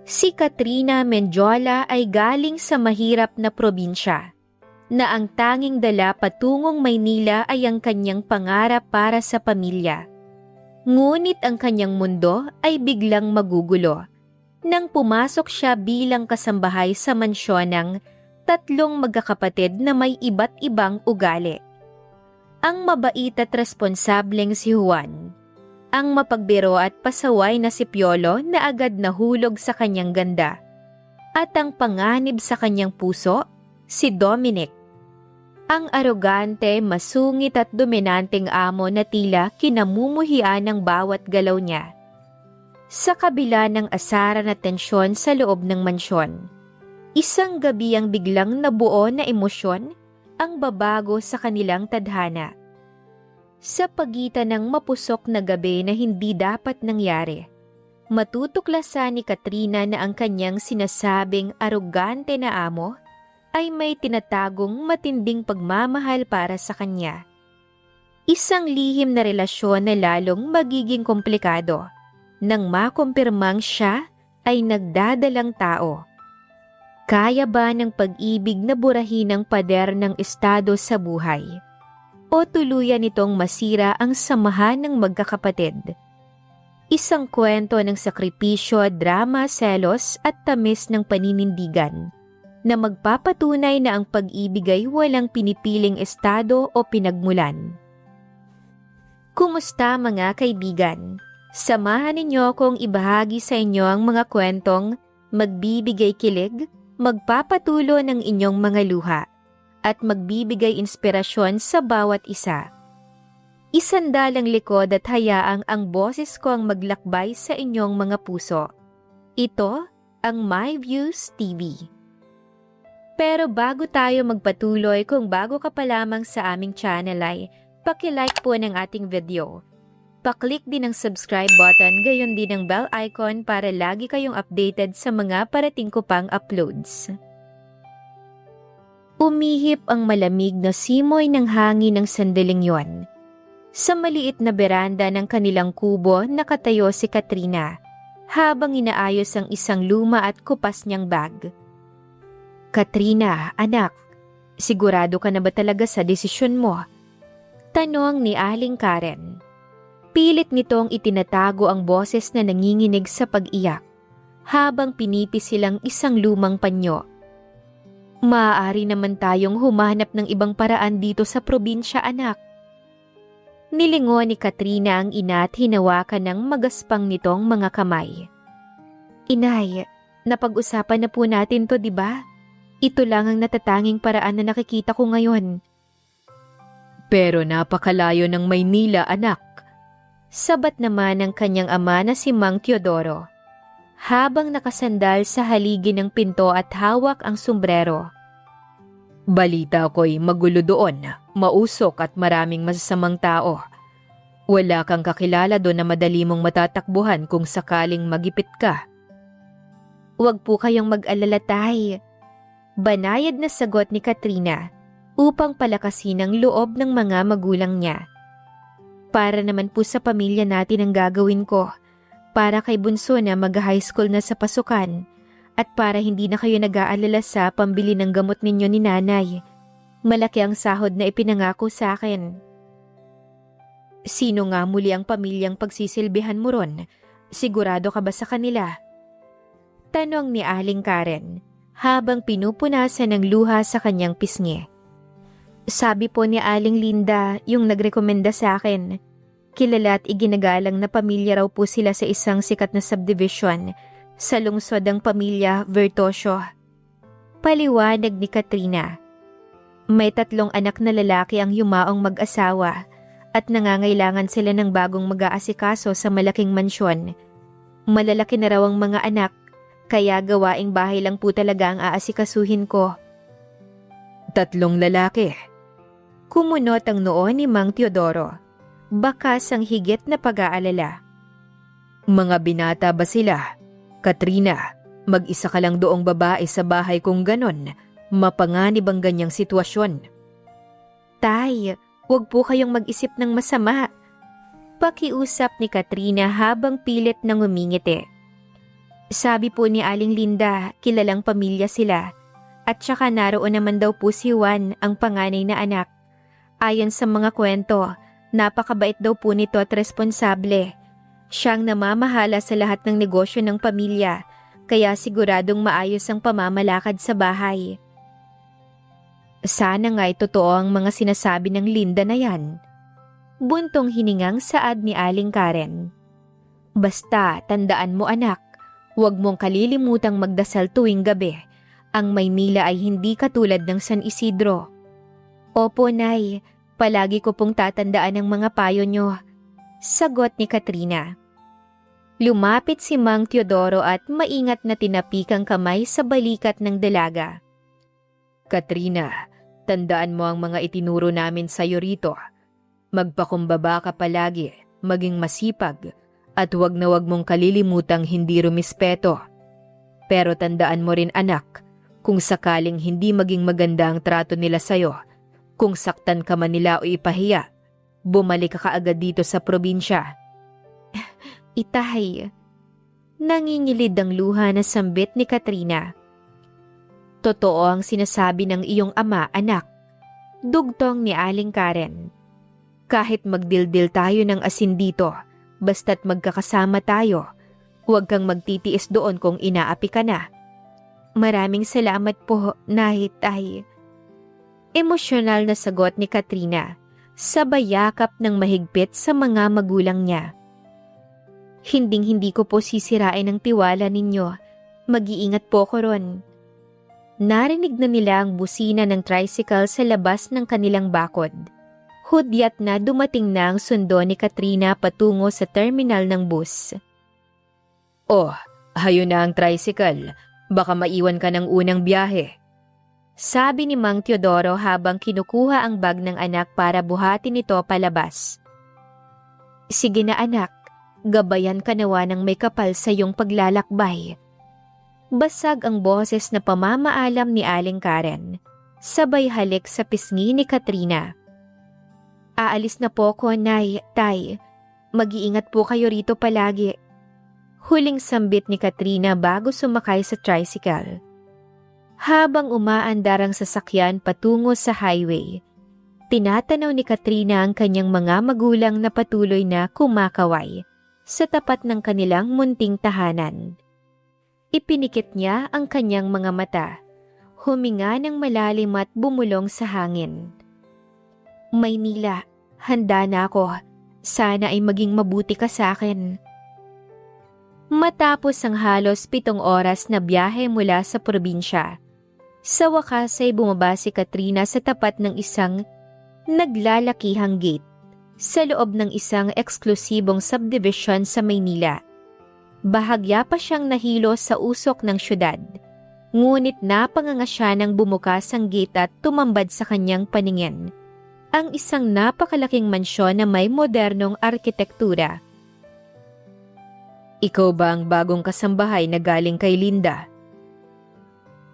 Si Katrina Mendiola ay galing sa mahirap na probinsya, na ang tanging dala patungong Maynila ay ang kanyang pangarap para sa pamilya. Ngunit ang kanyang mundo ay biglang magugulo nang pumasok siya bilang kasambahay sa mansyon ng tatlong magkakapatid na may iba't ibang ugali. Ang mabait at responsableng si Juan, ang mapagbiro at pasaway na si Piolo na agad nahulog sa kanyang ganda, at ang panganib sa kanyang puso, si Dominic, ang arogante, masungit at dominanteng amo na tila kinamumuhian ng bawat galaw niya. Sa kabila ng asaran at tensyon sa loob ng mansyon, isang gabi ang biglang nabuo na emosyon ang babago sa kanilang tadhana. Sa pagitan ng mapusok na gabi na hindi dapat nangyari, matutuklasan ni Katrina na ang kanyang sinasabing arogante na amo ay may tinatagong matinding pagmamahal para sa kanya. Isang lihim na relasyon na lalong magiging komplikado nang makumpirmang siya ay nagdadalang tao. Kaya ba ng pag-ibig na burahin ang pader ng estado sa buhay? O tuluyan nitong masira ang samahan ng magkakapatid? Isang kwento ng sakripisyo, drama, selos at tamis ng paninindigan na magpapatunay na ang pag-ibig ay walang pinipiling estado o pinagmulan. Kumusta mga kaibigan? Samahan ninyo akong ibahagi sa inyo ang mga kwentong magbibigay kilig, magpapatulo ng inyong mga luha, at magbibigay inspirasyon sa bawat isa. Isandalang likod at hayaang ang boses ko ang maglakbay sa inyong mga puso. Ito ang My Views TV. Pero bago tayo magpatuloy, kung bago ka pa lamang sa aming channel ay paki-like po ng ating video. Pa-click din ang subscribe button, gayon din ang bell icon para lagi kayong updated sa mga parating ko pang uploads. Umihip ang malamig na simoy ng hangin ng sandaling yon. Sa maliit na beranda ng kanilang kubo nakatayo si Katrina habang inaayos ang isang luma at kupas niyang bag. Katrina, anak, sigurado ka na ba talaga sa desisyon mo? Tanong ni Aling Karen. Pilit nitong itinatago ang boses na nanginginig sa pag-iyak habang pinipis silang isang lumang panyo. Maaari naman tayong humanap ng ibang paraan dito sa probinsya, anak. Nilingon ni Katrina ang ina at hinawakan ng magaspang nitong mga kamay. Inay, napag-usapan na po natin to, di ba? Ito lang ang natatanging paraan na nakikita ko ngayon. Pero napakalayo ng Maynila, anak. Sabat naman ng kanyang ama na si Mang Teodoro, habang nakasandal sa haligi ng pinto at hawak ang sombrero. Balita ko'y magulo doon, mausok at maraming masasamang tao. Wala kang kakilala doon na madali mong matatakbuhan kung sakaling magipit ka. Huwag po kayong mag-alala, tay. Banayad na sagot ni Katrina upang palakasin ang loob ng mga magulang niya. Para naman po sa pamilya natin ang gagawin ko, para kay bunso na mag-high school na sa pasukan, at para hindi na kayo nag-aalala sa pambili ng gamot ninyo ni nanay. Malaki ang sahod na ipinangako sa akin. Sino nga muli ang pamilyang pagsisilbihan mo ron? Sigurado ka ba sa kanila? Tanong ni Aling Karen habang pinupunasan ng luha sa kanyang pisngi. Sabi po ni Aling Linda yung nagrekomenda sa akin. Kilala at iginagalang na pamilya raw po sila sa isang sikat na subdivision sa lungsod ng pamilya Vertosio. Paliwanag ni Katrina. May 3 anak na lalaki ang yumaong mag-asawa at nangangailangan sila ng bagong mag-aasikaso sa malaking mansyon. Malalaki na raw ang mga anak, kaya gawaing bahay lang po talaga ang aasikasuhin ko. 3 lalaki. Kumunot ang noo ni Mang Teodoro, bakas ang higit na pag-aalala. Mga binata ba sila? Katrina, mag-isa ka lang doong babae sa bahay kung ganon, mapanganib ang ganyang sitwasyon. Tay, huwag po kayong mag-isip ng masama. Pakiusap ni Katrina habang pilit nang umingiti. Sabi po ni Aling Linda, kilalang pamilya sila. At saka naroon naman daw po si Juan, ang panganay na anak. Ayon sa mga kwento, napakabait daw po nito at responsable. Siyang namamahala sa lahat ng negosyo ng pamilya, kaya siguradong maayos ang pamamalakad sa bahay. Sana nga'y totoo ang mga sinasabi ng Linda na yan. Buntong hiningang saad ni Aling Karen. Basta, tandaan mo anak, huwag mong kalilimutang magdasal tuwing gabi. Ang Maynila ay hindi katulad ng San Isidro. Opo, Nay. Palagi ko pong tatandaan ang mga payo nyo. Sagot ni Katrina. Lumapit si Mang Teodoro at maingat na tinapikang kamay sa balikat ng dalaga. Katrina, tandaan mo ang mga itinuro namin sa'yo rito. Magpakumbaba ka palagi, maging masipag, at huwag na huwag mong kalilimutang hindi rumispeto. Pero tandaan mo rin anak, kung sakaling hindi maging maganda ang trato nila sa'yo, kung saktan ka man nila o ipahiya, bumalik ka kaagad dito sa probinsya. Itay, nangingilid ang luha na sambit ni Katrina. Totoo ang sinasabi ng iyong ama, anak. Dugtong ni Aling Karen. Kahit magdildil tayo ng asin dito, basta't magkakasama tayo, huwag kang magtitiis doon kung inaapi ka na. Maraming salamat po, Nay, Tay. Emosyonal na sagot ni Katrina, sabay yakap ng mahigpit sa mga magulang niya. Hinding-hindi ko po sisirain ang tiwala ninyo. Mag-iingat po ko ron. Narinig na nila ang busina ng tricycle sa labas ng kanilang bakod. Hudyat na dumating na ang sundo ni Katrina patungo sa terminal ng bus. Oh, hayo na ang tricycle. Baka maiwan ka ng unang biyahe. Sabi ni Mang Teodoro habang kinukuha ang bag ng anak para buhatin ito palabas. Sige na anak, gabayan ka nawa ng may kapal sa iyong paglalakbay. Basag ang boses na pamamaalam ni Aling Karen. Sabay halik sa pisngi ni Katrina. Aalis na po ko, Nay, Tay. Mag-iingat po kayo rito palagi. Huling sambit ni Katrina bago sumakay sa tricycle. Habang umaandar ang sasakyan patungo sa highway, tinatanaw ni Katrina ang kanyang mga magulang na patuloy na kumakaway sa tapat ng kanilang munting tahanan. Ipinikit niya ang kanyang mga mata, huminga ng malalim at bumulong sa hangin. Maynila, handa na ako. Sana ay maging mabuti ka sa akin. Matapos ang halos 7 oras na biyahe mula sa probinsya, sa wakas ay bumaba si Katrina sa tapat ng isang naglalakihang gate sa loob ng isang eksklusibong subdivision sa Maynila. Bahagya pa siyang nahilo sa usok ng syudad, ngunit napanganga siya nang bumukas ang gate at tumambad sa kanyang paningin ang isang napakalaking mansyon na may modernong arkitektura. Ikaw ba ang bagong kasambahay na galing kay Linda?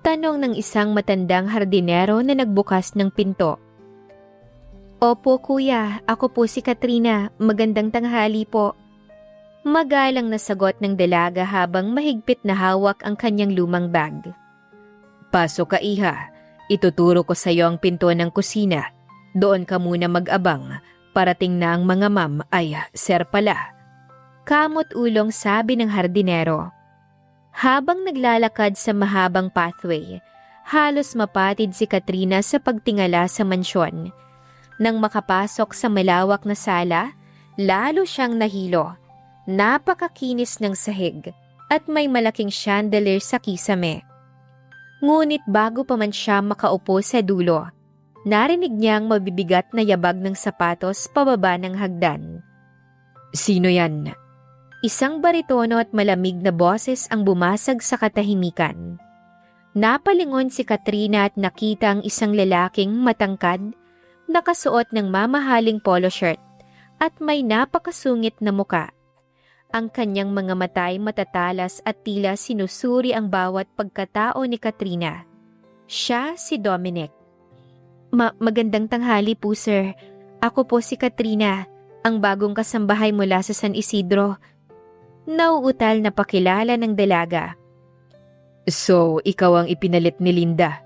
Tanong ng isang matandang hardinero na nagbukas ng pinto. Opo kuya, ako po si Katrina. Magandang tanghali po. Magalang na sagot ng dalaga habang mahigpit na hawak ang kanyang lumang bag. Pasok ka iha, ituturo ko sa iyo ang pinto ng kusina. Doon ka muna mag-abang, parating na ang mga ma'am ay sir pala. Kamot ulong sabi ng hardinero. Habang naglalakad sa mahabang pathway, halos mapatid si Katrina sa pagtingala sa mansyon. Nang makapasok sa malawak na sala, lalo siyang nahilo. Napakakinis ng sahig at may malaking chandelier sa kisame. Ngunit bago pa man siya makaupo sa dulo, narinig niyang mabibigat na yabag ng sapatos pababa ng hagdan. Sino yan? Isang baritono at malamig na boses ang bumasag sa katahimikan. Napalingon si Katrina at nakita ang isang lalaking matangkad, nakasuot ng mamahaling polo shirt at may napakasungit na muka. Ang kanyang mga mata ay matatalas at tila sinusuri ang bawat pagkatao ni Katrina. Siya si Dominic. Magandang tanghali po sir. Ako po si Katrina, ang bagong kasambahay mula sa San Isidro. Nauutal na pakilala ng dalaga. So, ikaw ang ipinalit ni Linda.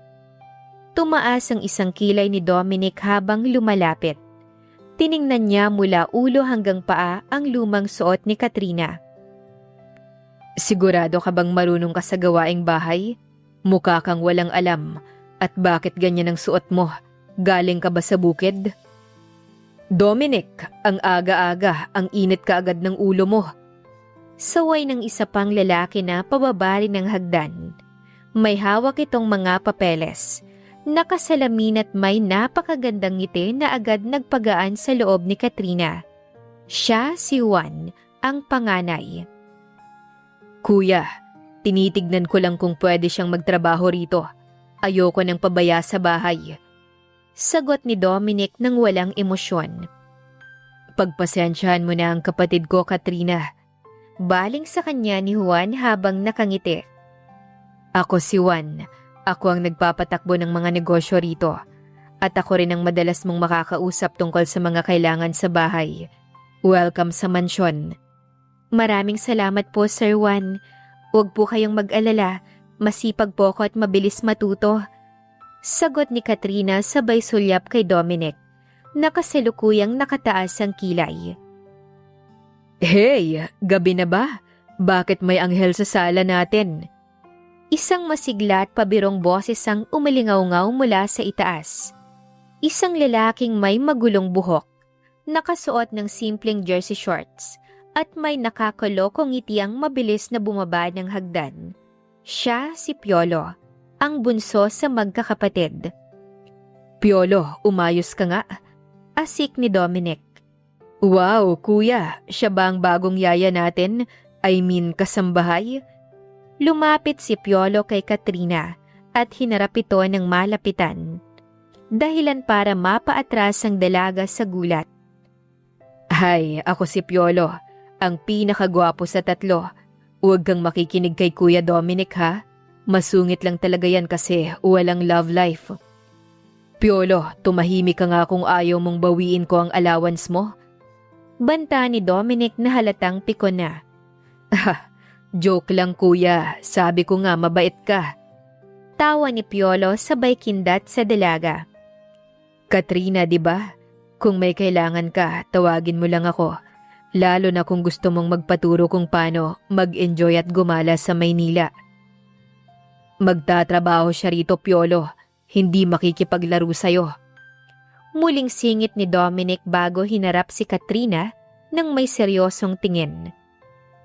Tumaas ang isang kilay ni Dominic habang lumalapit. Tiningnan niya mula ulo hanggang paa ang lumang suot ni Katrina. Sigurado ka bang marunong ka sa gawaing bahay? Mukha kang walang alam. At bakit ganyan ang suot mo? Galing ka ba sa bukid? Dominic, ang aga-aga, ang init ka agad ng ulo mo. Saway ng isa pang lalaki na pababa rin ng hagdan. May hawak itong mga papeles. Nakasalamin at may napakagandang ngiti na agad nagpagaan sa loob ni Katrina. Siya si Juan, ang panganay. Kuya, tinitignan ko lang kung pwede siyang magtrabaho rito. Ayoko nang pabaya sa bahay. Sagot ni Dominic nang walang emosyon. Pagpasensyahan mo na ang kapatid ko, Katrina. Baling sa kanya ni Juan habang nakangiti. Ako si Juan. Ako ang nagpapatakbo ng mga negosyo rito. At ako rin ang madalas mong makakausap tungkol sa mga kailangan sa bahay. Welcome sa mansyon. Maraming salamat po, Sir Juan. Huwag po kayong mag-alala. Masipag po ako at mabilis matuto. Sagot ni Katrina sabay sulyap kay Dominic. Nakasalukuyang nakataas ang kilay. Hey, gabi na ba? Bakit may anghel sa sala natin? Isang masigla at pabirong boses ang umalingaw-ngaw mula sa itaas. Isang lalaking may magulong buhok, nakasuot ng simpleng jersey shorts, at may nakakalokong ngiti ang mabilis na bumaba ng hagdan. Siya si Piolo, ang bunso sa magkakapatid. Piolo, umayos ka nga. Asik ni Dominic. Wow, kuya, siya ba ang bagong yaya natin? I mean, kasambahay? Lumapit si Piolo kay Katrina at hinarap ito ng malapitan. Dahilan para mapaatras ang dalaga sa gulat. Hi, ako si Piolo, ang pinakagwapo sa tatlo. Huwag kang makikinig kay Kuya Dominic ha. Masungit lang talaga yan kasi walang love life. Piolo, tumahimik ka nga kung ayaw mong bawiin ko ang allowance mo. Banta ni Dominic na halatang pikon na. Joke lang kuya, sabi ko nga mabait ka. Tawa ni Piolo sabay kindat sa dalaga. Katrina, di ba? Kung may kailangan ka, tawagin mo lang ako. Lalo na kung gusto mong magpaturo kung paano mag-enjoy at gumala sa Maynila. Magtatrabaho siya rito, Piolo. Hindi makikipaglaro sa'yo. Muling singit ni Dominic bago hinarap si Katrina nang may seryosong tingin.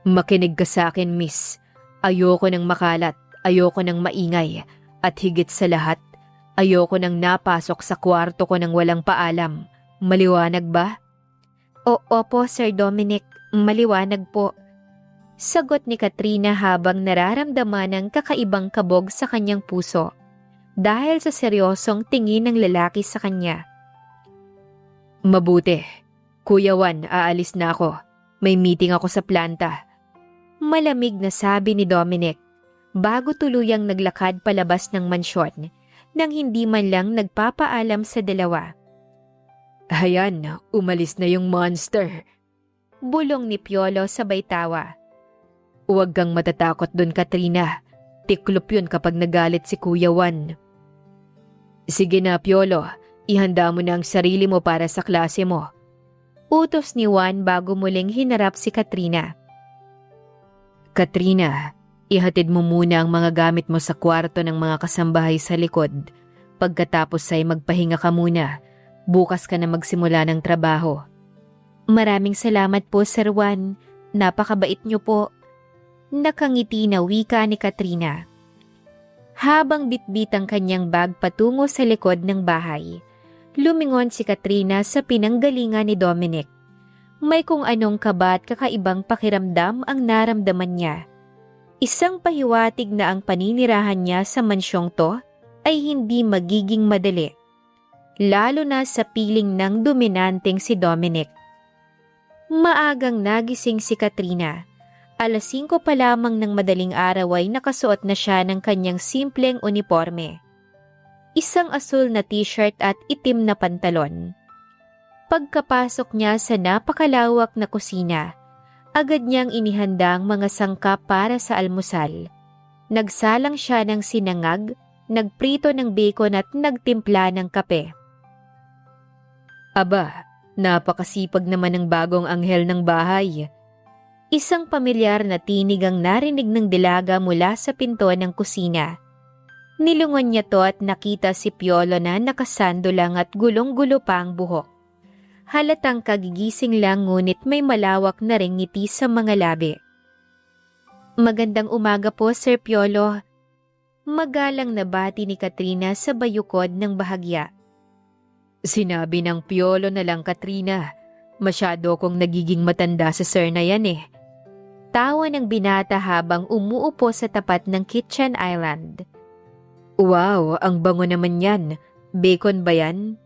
Makinig ka sa akin, miss. Ayoko ng makalat, ayoko ng maingay, at higit sa lahat, ayoko ng napasok sa kwarto ko ng walang paalam. Maliwanag ba? Opo, Sir Dominic. Maliwanag po. Sagot ni Katrina habang nararamdaman ng kakaibang kabog sa kanyang puso dahil sa seryosong tingin ng lalaki sa kanya. Mabuti. Kuya Juan, aalis na ako. May meeting ako sa planta. Malamig na sabi ni Dominic bago tuluyang naglakad palabas ng mansyon nang hindi man lang nagpapaalam sa dalawa. Ayan, umalis na yung monster. Bulong ni Piolo sabay tawa. Huwag kang matatakot dun, Katrina. Tiklop yun kapag nagalit si Kuya Juan. Sige na, Piolo. Ihanda mo na ang sarili mo para sa klase mo. Utos ni Juan bago muling hinarap si Katrina. Katrina, ihatid mo muna ang mga gamit mo sa kwarto ng mga kasambahay sa likod. Pagkatapos ay magpahinga ka muna. Bukas ka na magsimula ng trabaho. Maraming salamat po, Sir Juan. Napakabait niyo po. Nakangiti na wika ni Katrina. Habang bitbit ang kanyang bag patungo sa likod ng bahay, lumingon si Katrina sa pinanggalingan ni Dominic. May kung anong kaba at kakaibang pakiramdam ang naramdaman niya. Isang pahiwatig na ang paninirahan niya sa mansyong to ay hindi magiging madali. Lalo na sa piling ng dominanteng si Dominic. Maagang nagising si Katrina. 5:00 pa lamang ng madaling araw ay nakasuot na siya ng kanyang simpleng uniforme. Isang asul na t-shirt at itim na pantalon. Pagkapasok niya sa napakalawak na kusina, Agad niyang inihanda ang mga sangkap para sa almusal. Nagsalang siya ng sinangag, nagprito ng bacon at nagtimpla ng kape. Aba, napakasipag naman ng bagong anghel ng bahay. Isang pamilyar na tinig ang narinig ng dalaga mula sa pinto ng kusina. Nilungon niya to at nakita si Piolo na nakasando lang at gulong-gulo pa ang buhok. Halatang kagigising lang ngunit may malawak na ring ngiti sa mga labi. Magandang umaga po, Sir Piolo. Magalang na bati ni Katrina sa bayukod ng bahagya. Sinabi ng Piolo na lang, Katrina. Masyado kong nagiging matanda sa sir na yan eh. Tawa ng binata habang umuupo sa tapat ng kitchen island. Wow, ang bango naman yan. Bacon ba yan?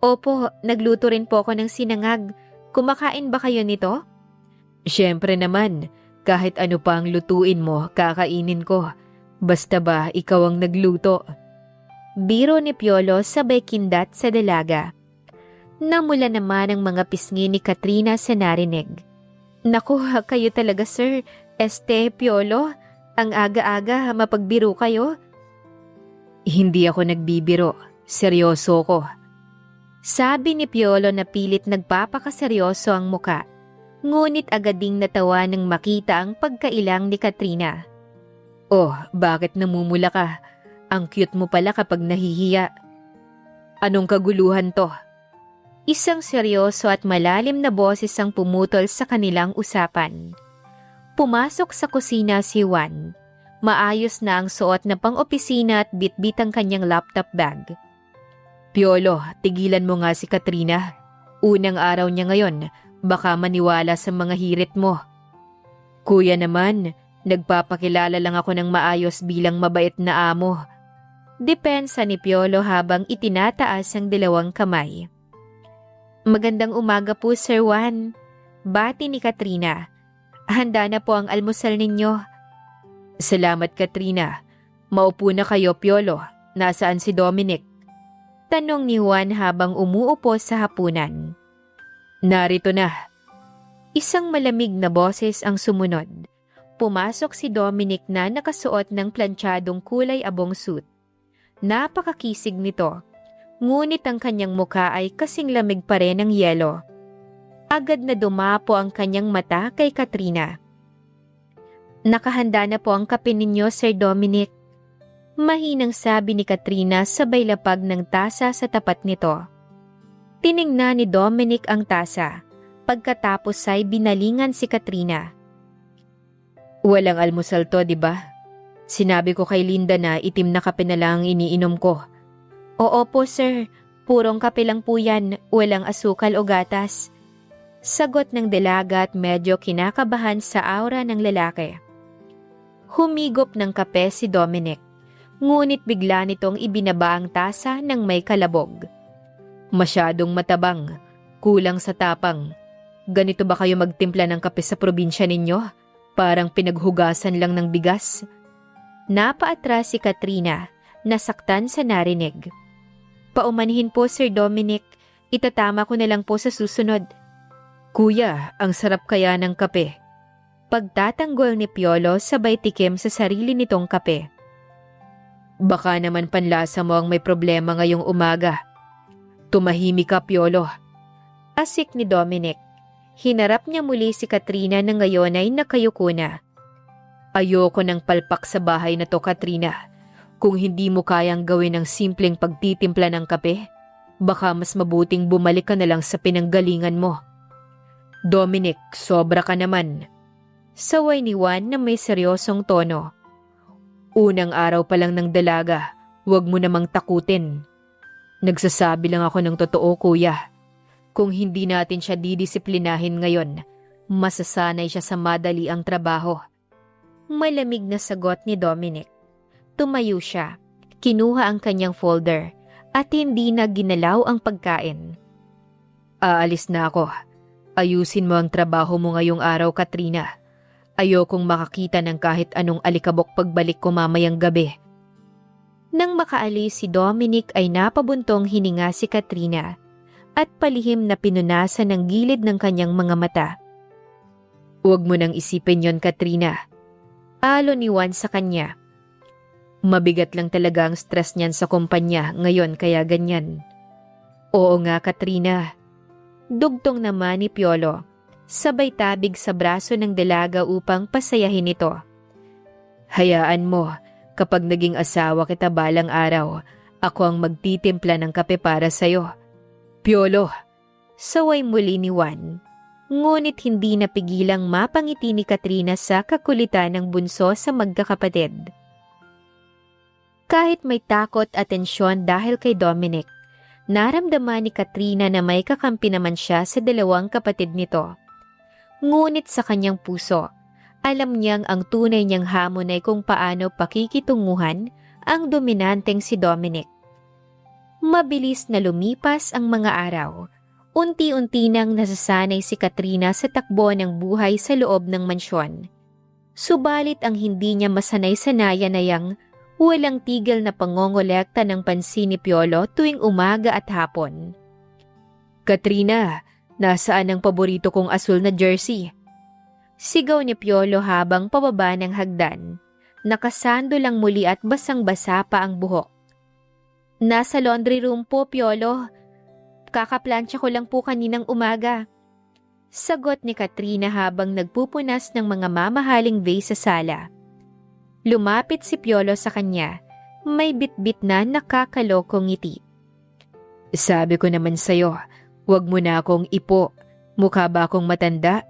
Opo, nagluto rin po ako ng sinangag. Kumakain ba kayo nito? Siyempre naman, kahit ano pa ang lutuin mo, kakainin ko. Basta ba ikaw ang nagluto? Biro ni Piolo sabay kindat sa dalaga. Namula naman ang mga pisngi ni Katrina sa narinig. Naku, kayo talaga sir. Piolo, ang aga-aga mapagbiro kayo. Hindi ako nagbibiro. Seryoso ko. Sabi ni Piolo na pilit nagpapakaseryoso ang muka. Ngunit agad ding natawa nang makita ang pagkailang ni Katrina. Oh, bakit namumula ka? Ang cute mo pala kapag nahihiya. Anong kaguluhan to? Isang seryoso at malalim na boses ang pumutol sa kanilang usapan. Pumasok sa kusina si Juan. Maayos na ang suot na pang-opisina at bitbit ang kanyang laptop bag. Piolo, tigilan mo nga si Katrina. Unang araw niya ngayon, baka maniwala sa mga hirit mo. Kuya naman, nagpapakilala lang ako ng maayos bilang mabait na amo. Depensa ni Piolo habang itinataas ang dalawang kamay. Magandang umaga po, Sir Juan. Bati ni Katrina. Handa na po ang almusal ninyo. Salamat, Katrina. Maupo na kayo, Piolo. Nasaan si Dominic? Tanong ni Juan habang umuupo sa hapunan. Narito na. Isang malamig na boses ang sumunod. Pumasok si Dominic na nakasuot ng plantsadong kulay abong suit. Napakakisig nito, ngunit ang kanyang muka ay kasing lamig pa rin ng yelo. Agad na dumapo ang kanyang mata kay Katrina. Nakahanda na po ang kape ninyo, Sir Dominic. Mahinang sabi ni Katrina sabay lapag ng tasa sa tapat nito. Tiningnan ni Dominic ang tasa. Pagkatapos ay binalingan si Katrina. Walang almusal to, di ba? Sinabi ko kay Linda na itim na kape na lang ang iniinom ko. Oo po, sir. Purong kape lang po yan, walang asukal o gatas. Sagot ng dalaga at medyo kinakabahan sa aura ng lalaki. Humigop ng kape si Dominic. Ngunit bigla nitong ibinaba ang tasa ng may kalabog. Masyadong matabang, kulang sa tapang. Ganito ba kayo magtimpla ng kape sa probinsya ninyo? Parang pinaghugasan lang ng bigas. Napaatras si Katrina, nasaktan sa narinig. Paumanhin po, Sir Dominic. Itatama ko na lang po sa susunod. Kuya, ang sarap kaya ng kape. Pagtatanggol ni Piolo sabay tikim sa sarili nitong kape. Baka naman panlasa mo ang may problema ngayong umaga. Tumahimik ka, Piolo. Asik ni Dominic. Hinarap niya muli si Katrina na ngayon ay nakayuko na. Ayoko ng palpak sa bahay na to, Katrina. Kung hindi mo kayang gawin ang simpleng pagtitimpla ng kape, baka mas mabuting bumalik ka na lang sa pinanggalingan mo. Dominic, sobra ka naman. Saway ni Juan na may seryosong tono. Unang araw pa lang ng dalaga, huwag mo namang takutin. Nagsasabi lang ako ng totoo, kuya. Kung hindi natin siya didisiplinahin ngayon, masasanay siya sa madali ang trabaho. Malamig na sagot ni Dominic. Tumayo siya, kinuha ang kanyang folder at hindi na ginalaw ang pagkain. Aalis na ako. Ayusin mo ang trabaho mo ngayong araw, Katrina. Ayokong makakita ng kahit anong alikabok pagbalik ko mamayang gabi. Nang makaalis si Dominic ay napabuntong hininga si Katrina at palihim na pinunasan ng gilid ng kanyang mga mata. Huwag mo nang isipin yon, Katrina. Alon ni Juan sa kanya. Mabigat lang talaga ang stress niyan sa kumpanya ngayon kaya ganyan. Oo nga, Katrina. Dugtong naman ni Piolo, sabay tabig sa braso ng dalaga upang pasayahin ito. Hayaan mo, kapag naging asawa kita balang araw, ako ang magtitimpla ng kape para sa'yo. Piolo! Saway muli ni Juan. Ngunit hindi napigilang mapangiti ni Katrina sa kakulitan ng bunso sa magkakapatid. Kahit may takot at tensyon dahil kay Dominic, naramdaman ni Katrina na may kakampi naman siya sa dalawang kapatid nito. Ngunit sa kanyang puso, alam niyang ang tunay niyang hamon ay kung paano pakikitunguhan ang dominanteng si Dominic. Mabilis na lumipas ang mga araw. Unti-unti nang nasasanay si Katrina sa takbo ng buhay sa loob ng mansyon. Subalit ang hindi niya masanay-sanayan ay ang walang tigil na pangongolekta ng pansin ni Piolo tuwing umaga at hapon. Katrina, nasaan ang paborito kong asul na jersey? Sigaw ni Piolo habang pababa ng hagdan. Nakasando lang muli at basang-basa pa ang buhok. Nasa laundry room po, Piolo. Kakaplansya ko lang po kaninang umaga. Sagot ni Katrina habang nagpupunas ng mga mamahaling vase sa sala. Lumapit si Piolo sa kanya, may bitbit na nakakalokong ngiti. Sabi ko naman sa'yo, huwag mo na akong ipo. Mukha ba akong matanda?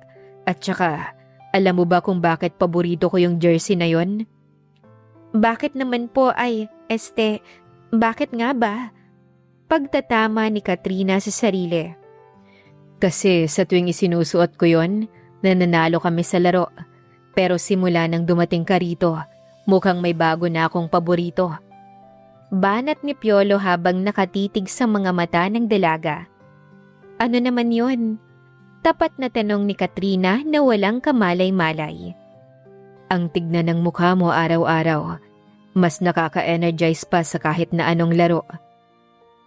At saka, alam mo ba kung bakit paborito ko yung jersey na yon? Bakit naman po bakit nga ba? Pagtatama ni Katrina sa sarili. Kasi sa tuwing isinusuot ko yon, nananalo kami sa laro. Pero simula nang dumating ka rito, mukhang may bago na akong paborito. Banat ni Piolo habang nakatitig sa mga mata ng dalaga. Ano naman yon? Tapat na tanong ni Katrina na walang kamalay-malay. Ang tignan ng mukha mo araw-araw, mas nakaka-energize pa sa kahit na anong laro.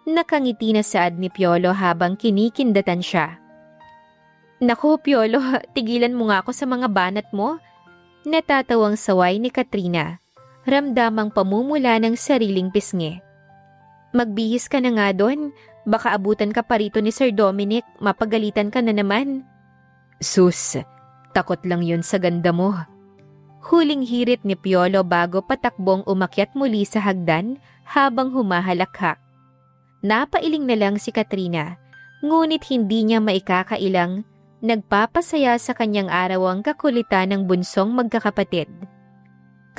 Nakangiti na saad ni Piolo habang kinikindatan siya. Naku, Piolo, tigilan mo nga ako sa mga banat mo. Natatawang saway ni Katrina, ramdamang pamumula ng sariling pisngi. Magbihis ka na nga doon, baka abutan ka pa rito ni Sir Dominic, mapagalitan ka na naman. Sus, takot lang yun sa ganda mo. Huling hirit ni Piolo bago patakbong umakyat muli sa hagdan habang humahalakhak. Napailing na lang si Katrina, ngunit hindi niya maikakailang nagpapasaya sa kanyang araw ang kakulitan ng bunsong magkakapatid.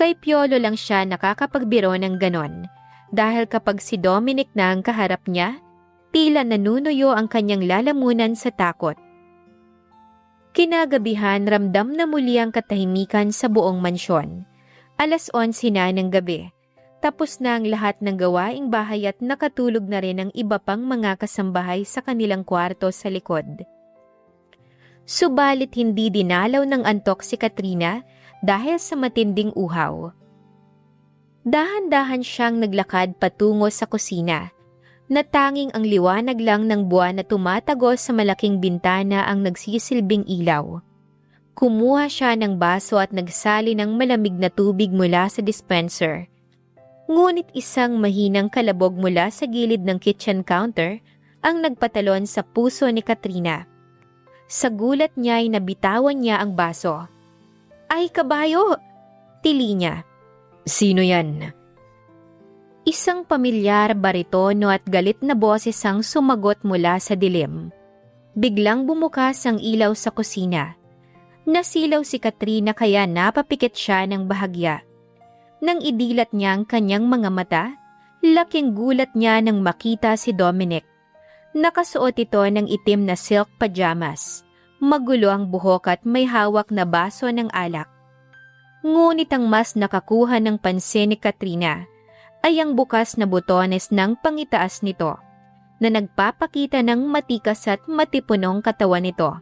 Kay Piolo lang siya nakakapagbiro ng ganon, dahil kapag si Dominic na ang kaharap niya, tila nanunuyo ang kanyang lalamunan sa takot. Kinagabihan ramdam na muli ang katahimikan sa buong mansyon. 11:00 na ng gabi. Tapos na ang lahat ng gawaing bahay at nakatulog na rin ang iba pang mga kasambahay sa kanilang kwarto sa likod. Subalit hindi dinalaw ng antok si Katrina dahil sa matinding uhaw. Dahan-dahan siyang naglakad patungo sa kusina, na tanging ang liwanag lang ng buwan na tumatagos sa malaking bintana ang nagsisilbing ilaw. Kumuha siya ng baso at nagsali ng malamig na tubig mula sa dispenser. Ngunit isang mahinang kalabog mula sa gilid ng kitchen counter ang nagpatalon sa puso ni Katrina. Sa gulat niya ay nabitawan niya ang baso. Ay, kabayo! Tili niya. Sino yan? Isang pamilyar baritono at galit na boses ang sumagot mula sa dilim. Biglang bumukas ang ilaw sa kusina. Nasilaw si Katrina kaya napapikit siya ng bahagya. Nang idilat niya ang kanyang mga mata, laking gulat niya nang makita si Dominic. Nakasuot ito ng itim na silk pajamas. Magulo ang buhok at may hawak na baso ng alak. Ngunit ang mas nakakuha ng pansin ni Katrina ay ang bukas na butones ng pangitaas nito na nagpapakita ng matikas at matipunong katawan nito.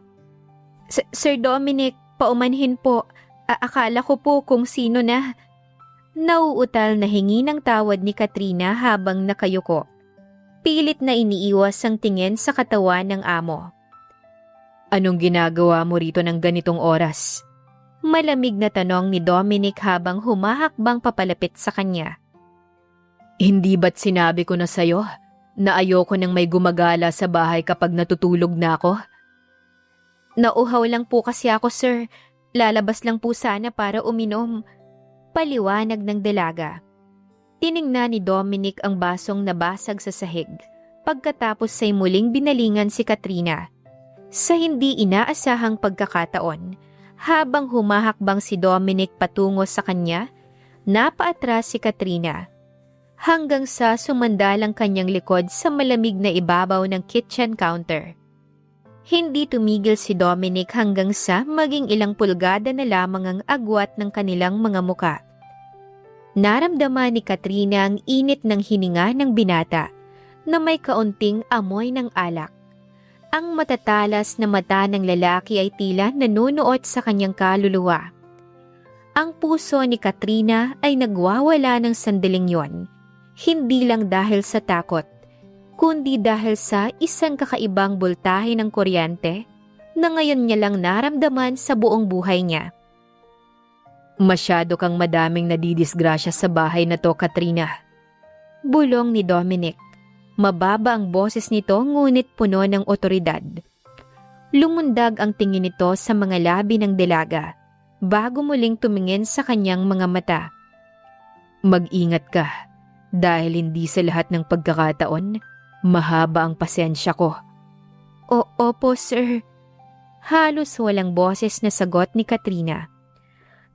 Sir Dominic, paumanhin po. Akala ko po kung sino na. Nauutal na hingi ng tawad ni Katrina habang nakayuko. Pilit na iniiwas ang tingin sa katawan ng amo. Anong ginagawa mo rito ng ganitong oras? Malamig na tanong ni Dominic habang humahakbang papalapit sa kanya. Hindi ba't sinabi ko na sa'yo na ayoko nang may gumagala sa bahay kapag natutulog na ako? Nauhaw lang po kasi ako, sir. Lalabas lang po sana para uminom. Paliwanag ng dalaga. Tiningnan ni Dominic ang basong nabasag sa sahig. Pagkatapos ay muling binalingan si Katrina. Sa hindi inaasahang pagkakataon, habang humahakbang si Dominic patungo sa kanya, napaatras si Katrina. Hanggang sa sumandalang kanyang likod sa malamig na ibabaw ng kitchen counter. Hindi tumigil si Dominic hanggang sa maging ilang pulgada na lamang ang agwat ng kanilang mga muka. Naramdaman ni Katrina ang init ng hininga ng binata na may kaunting amoy ng alak. Ang matatalas na mata ng lalaki ay tila nanunuot sa kanyang kaluluwa. Ang puso ni Katrina ay nagwawala ng sandaling yon, hindi lang dahil sa takot, kundi dahil sa isang kakaibang boltahe ng kuryente na ngayon niya lang naramdaman sa buong buhay niya. Masyado kang madaming nadidisgrasya sa bahay na to, Katrina. Bulong ni Dominic. Mababa ang boses nito ngunit puno ng otoridad. Lumundag ang tingin nito sa mga labi ng dalaga bago muling tumingin sa kanyang mga mata. Mag-ingat ka dahil hindi sa lahat ng pagkakataon mahaba ang pasensya ko. Opo, sir. Halos walang boses na sagot ni Katrina.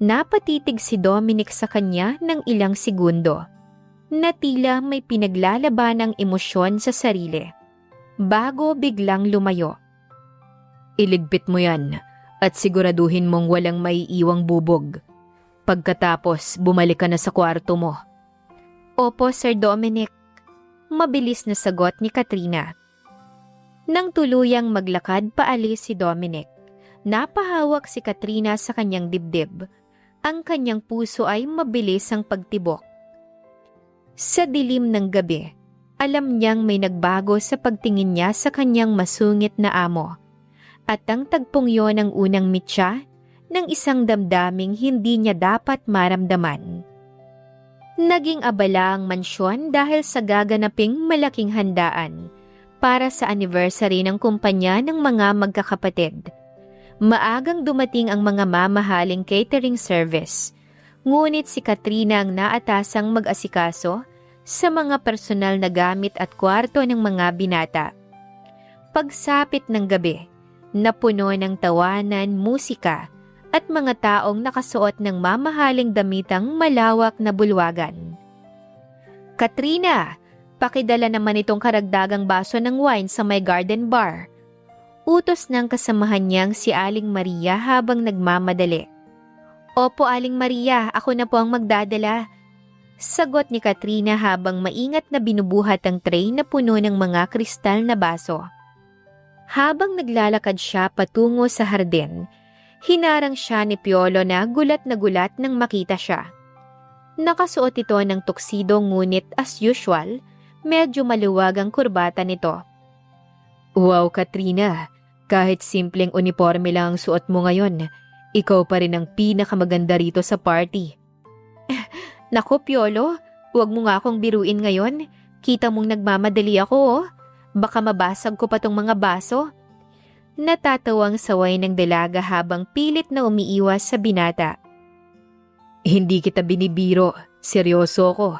Napatitig si Dominic sa kanya ng ilang segundo. Na tila may pinaglalaban ng emosyon sa sarili. Bago biglang lumayo. Iligpit mo yan at siguraduhin mong walang maiiwang bubog. Pagkatapos, bumalik ka na sa kwarto mo. Opo, Sir Dominic. Mabilis na sagot ni Katrina. Nang tuluyang maglakad paalis si Dominic, napahawak si Katrina sa kanyang dibdib. Ang kanyang puso ay mabilis ang pagtibok. Sa dilim ng gabi, alam niyang may nagbago sa pagtingin niya sa kanyang masungit na amo. At ang tagpong yon ang unang mitya ng isang damdaming hindi niya dapat maramdaman. Naging abala ang mansyon dahil sa gaganaping malaking handaan para sa anniversary ng kumpanya ng mga magkakapatid. Maagang dumating ang mga mamahaling catering service. Ngunit si Katrina ang naatasang mag-asikaso sa mga personal na gamit at kwarto ng mga binata. Pagsapit ng gabi, napuno ng tawanan, musika, at mga taong nakasuot ng mamahaling damitang malawak na bulwagan. Katrina, pakidala naman itong karagdagang baso ng wine sa may garden bar. Utos ng kasamahan niyang si Aling Maria habang nagmamadali. Opo, Aling Maria, ako na po ang magdadala. Sagot ni Katrina habang maingat na binubuhat ang tray na puno ng mga kristal na baso. Habang naglalakad siya patungo sa hardin, hinarang siya ni Piolo na gulat nang makita siya. Nakasuot ito ng tuxedo ngunit as usual, medyo maluwag ang kurbata nito. Wow, Katrina, kahit simpleng uniforme lang ang suot mo ngayon, ikaw pa rin ang pinakamaganda rito sa party. Naku, Piolo, huwag mo nga akong biruin ngayon. Kita mong nagmamadali ako, oh. Baka mabasag ko pa tong mga baso. Natatawang saway ng dalaga habang pilit na umiiwas sa binata. Hindi kita binibiro, seryoso ko.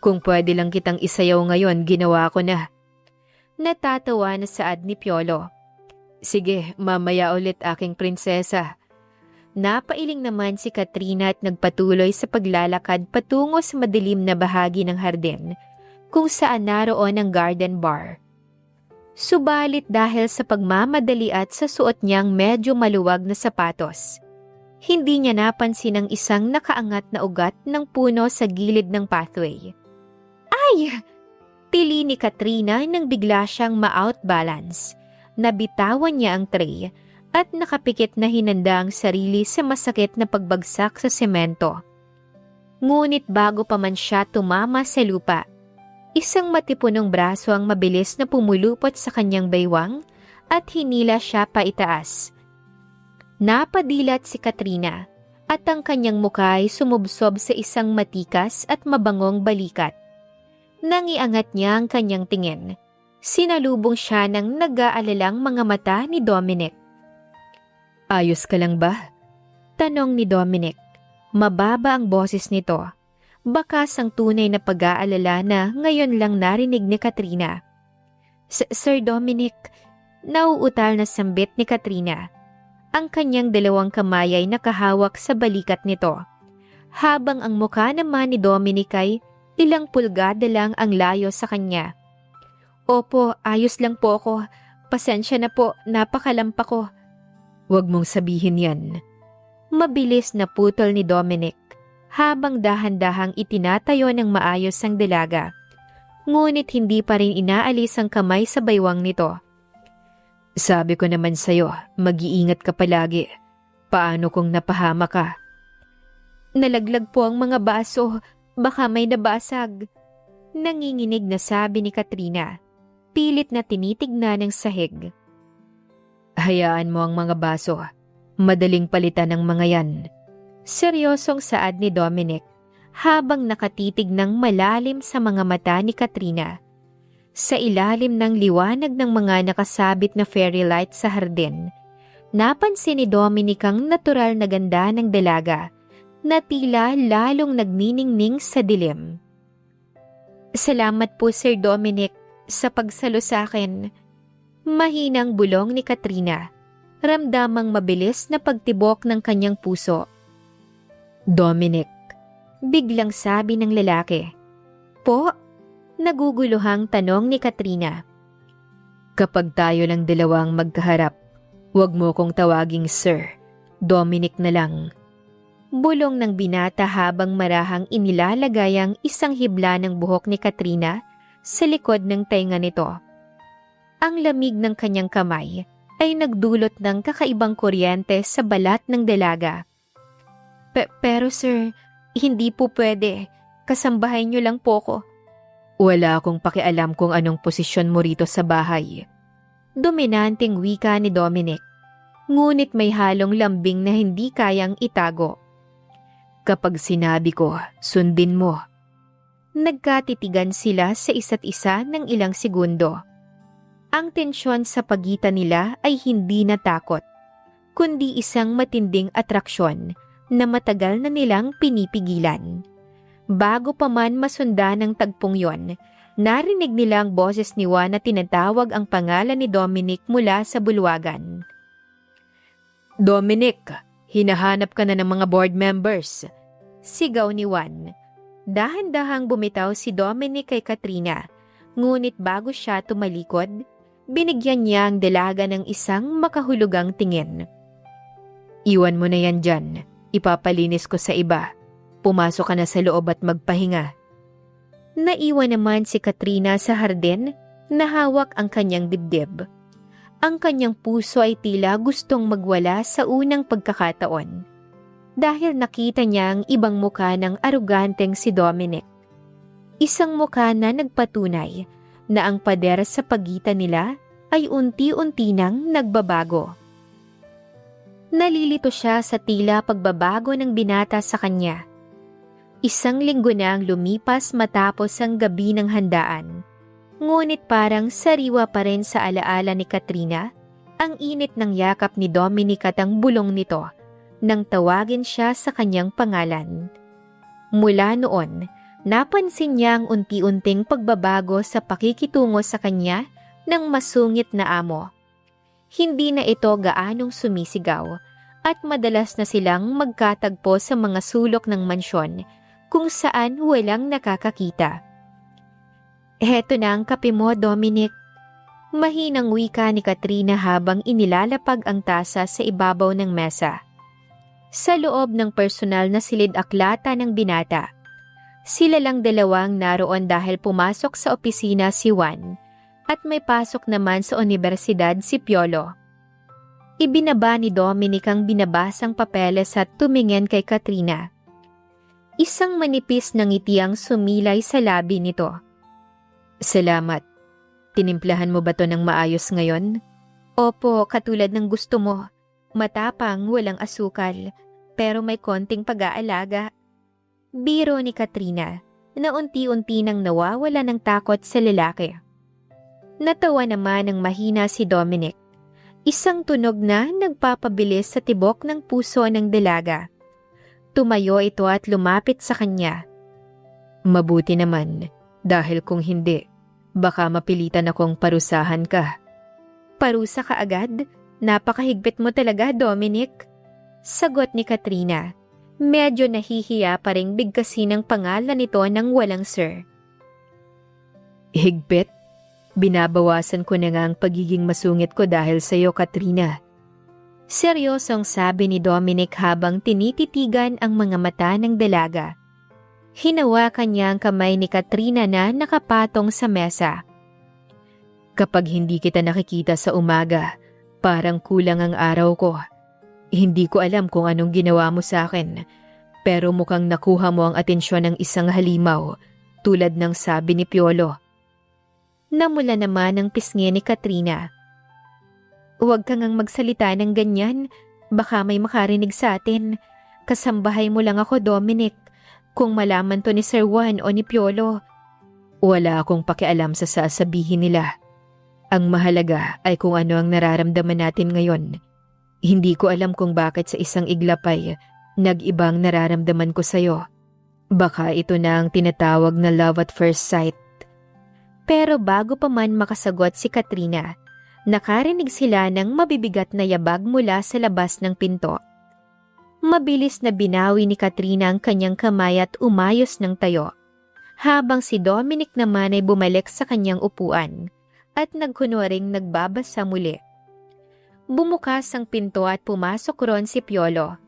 Kung pwede lang kitang isayaw ngayon, ginawa ko na. Natatawa na saad ni Piolo. Sige, mamaya ulit aking prinsesa. Napailing naman si Katrina at nagpatuloy sa paglalakad patungo sa madilim na bahagi ng hardin kung saan naroon ang garden bar. Subalit dahil sa pagmamadali at sa suot niyang medyo maluwag na sapatos, hindi niya napansin ang isang nakaangat na ugat ng puno sa gilid ng pathway. Ay! Tili ni Katrina nang bigla siyang ma-outbalance. Nabitawan niya ang tray at nakapikit na hinanda ang sarili sa masakit na pagbagsak sa semento. Ngunit bago pa man siya tumama sa lupa, isang matipunong braso ang mabilis na pumulupot sa kanyang baywang at hinila siya paitaas. Napadilat si Katrina at ang kanyang mukha ay sumubsob sa isang matikas at mabangong balikat. Nang iangat niya ang kanyang tingin, sinalubong siya ng nag-aalalang mga mata ni Dominic. Ayos ka lang ba? Tanong ni Dominic. Mababa ang boses nito. Bakas ang tunay na pag-aalala na ngayon lang narinig ni Katrina. Sir Dominic, nauutal na sambit ni Katrina. Ang kanyang dalawang kamay ay nakahawak sa balikat nito, habang ang mukha naman ni Dominic ay ilang pulgada lang ang layo sa kanya. Opo, ayos lang po ako. Pasensya na po, napakalampa ko. Huwag mong sabihin yan. Mabilis na putol ni Dominic, habang dahan-dahang itinatayo ng maayos ang dalaga. Ngunit hindi pa rin inaalis ang kamay sa baywang nito. Sabi ko naman sa'yo, mag-iingat ka palagi. Paano kung napahama ka? Nalaglag po ang mga baso, baka may nabasag. Nanginginig na sabi ni Katrina. Pilit na tinitignan ng sahig. Hayaan mo ang mga baso. Madaling palitan ng mga yan. Seryosong saad ni Dominic habang nakatitig ng malalim sa mga mata ni Katrina. Sa ilalim ng liwanag ng mga nakasabit na fairy light sa hardin, napansin ni Dominic ang natural na ganda ng dalaga na tila lalong nagniningning sa dilim. Salamat po Sir Dominic sa pagsalo sa akin. Mahinang bulong ni Katrina, ramdamang mabilis na pagtibok ng kanyang puso. Dominic, biglang sabi ng lalaki. Po? Naguguluhang tanong ni Katrina. Kapag tayo lang dalawang magkaharap, huwag mo kong tawaging Sir. Dominic na lang. Bulong ng binata habang marahang inilalagay ang isang hibla ng buhok ni Katrina sa likod ng tainga nito. Ang lamig ng kanyang kamay ay nagdulot ng kakaibang kuryente sa balat ng dalaga. Pero sir, hindi po pwede. Kasambahay niyo lang po ko. Wala akong pakialam kung anong posisyon mo rito sa bahay. Dominanteng wika ni Dominic. Ngunit may halong lambing na hindi kayang itago. Kapag sinabi ko, sundin mo. Nagkatitigan sila sa isa't isa ng ilang segundo. Ang tensyon sa pagitan nila ay hindi na takot, kundi isang matinding atraksyon na matagal na nilang pinipigilan. Bago pa man masundan ng tagpong yon, narinig nila ang boses ni Juan na tinatawag ang pangalan ni Dominic mula sa bulwagan. Dominic, hinahanap ka na ng mga board members. Sigaw ni Juan. Dahan-dahang bumitaw si Dominic kay Katrina, ngunit bago siya tumalikod, binigyan niya ang dalaga ng isang makahulugang tingin. Iwan mo na yan dyan. Ipapalinis ko sa iba. Pumasok ka na sa loob at magpahinga. Naiwan naman si Katrina sa hardin na hawak ang kanyang dibdib. Ang kanyang puso ay tila gustong magwala sa unang pagkakataon dahil nakita niya ang ibang mukha ng aruganteng si Dominic. Isang mukha na nagpatunay na ang pader sa pagitan nila ay unti-unti nang nagbabago. Nalilito siya sa tila pagbabago ng binata sa kanya. Isang linggo na ang lumipas matapos ang gabi ng handaan. Ngunit parang sariwa pa rin sa alaala ni Katrina ang init ng yakap ni Dominic at ang bulong nito nang tawagin siya sa kanyang pangalan. Mula noon, napansin niya ang unti-unting pagbabago sa pakikitungo sa kanya ng masungit na amo. Hindi na ito gaanong sumisigaw at madalas na silang magkatagpo sa mga sulok ng mansyon kung saan walang nakakakita. Heto na ang kape mo, Dominic. Mahinang wika ni Katrina habang inilalapag ang tasa sa ibabaw ng mesa. Sa loob ng personal na silid-aklata ng binata, sila lang dalawang naroon dahil pumasok sa opisina si Juan at may pasok naman sa universidad si Piolo. Ibinaba ni Dominic ang binabasang papeles at tumingin kay Katrina. Isang manipis na ngiti ang sumilay sa labi nito. Salamat. Tinimplahan mo ba to ng maayos ngayon? Opo, katulad ng gusto mo. Matapang, walang asukal, pero may konting pag-aalaga. Biro ni Katrina na unti-unti nang nawawala ng takot sa lalaki. Natawa naman ng mahina si Dominic. Isang tunog na nagpapabilis sa tibok ng puso ng dalaga. Tumayo ito at lumapit sa kanya. Mabuti naman, dahil kung hindi, baka mapilitan akong parusahan ka. Parusa ka agad? Napakahigpit mo talaga, Dominic. Sagot ni Katrina. Medyo nahihiya pa ring bigkasin ang pangalan nito ng walang sir. Higpit? Binabawasan ko na nga ang pagiging masungit ko dahil sa iyo, Katrina. Seryosong sabi ni Dominic habang tinititigan ang mga mata ng dalaga. Hinawakan niya ang kamay ni Katrina na nakapatong sa mesa. Kapag hindi kita nakikita sa umaga, parang kulang ang araw ko. Hindi ko alam kung anong ginawa mo sa akin, pero mukhang nakuha mo ang atensyon ng isang halimaw, tulad ng sabi ni Piolo. Namula naman ang pisngi ni Katrina. Huwag kang ngang magsalita ng ganyan, baka may makarinig sa atin. Kasambahay mo lang ako, Dominic. Kung malaman to ni Sir Juan o ni Piolo. Wala akong pakialam sa sasabihin nila. Ang mahalaga ay kung ano ang nararamdaman natin ngayon. Hindi ko alam kung bakit sa isang iglap ay nag-ibang nararamdaman ko sa'yo. Baka ito na ang tinatawag na love at first sight. Pero bago pa man makasagot si Katrina, nakarinig sila ng mabibigat na yabag mula sa labas ng pinto. Mabilis na binawi ni Katrina ang kanyang kamay at umayos ng tayo, habang si Dominic naman ay bumalik sa kanyang upuan at nagkunwaring nagbabasa muli. Bumukas ang pinto at pumasok ron si Piolo.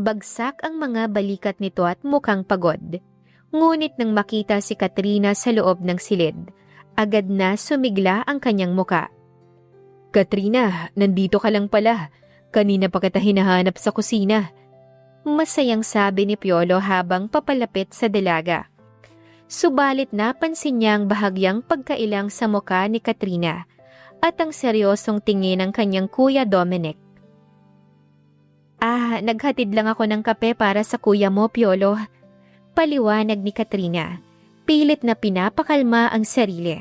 Bagsak ang mga balikat nito at mukhang pagod. Ngunit nang makita si Katrina sa loob ng silid, agad na sumigla ang kanyang muka. Katrina, nandito ka lang pala. Kanina pa kita hinahanap sa kusina. Masayang sabi ni Piolo habang papalapit sa dalaga. Subalit napansin niya ang bahagyang pagkailang sa muka ni Katrina at ang seryosong tingin ng kanyang kuya Dominic. Naghatid lang ako ng kape para sa kuya mo, Piolo. Paliwanag ni Katrina. Pilit na pinapakalma ang sarili.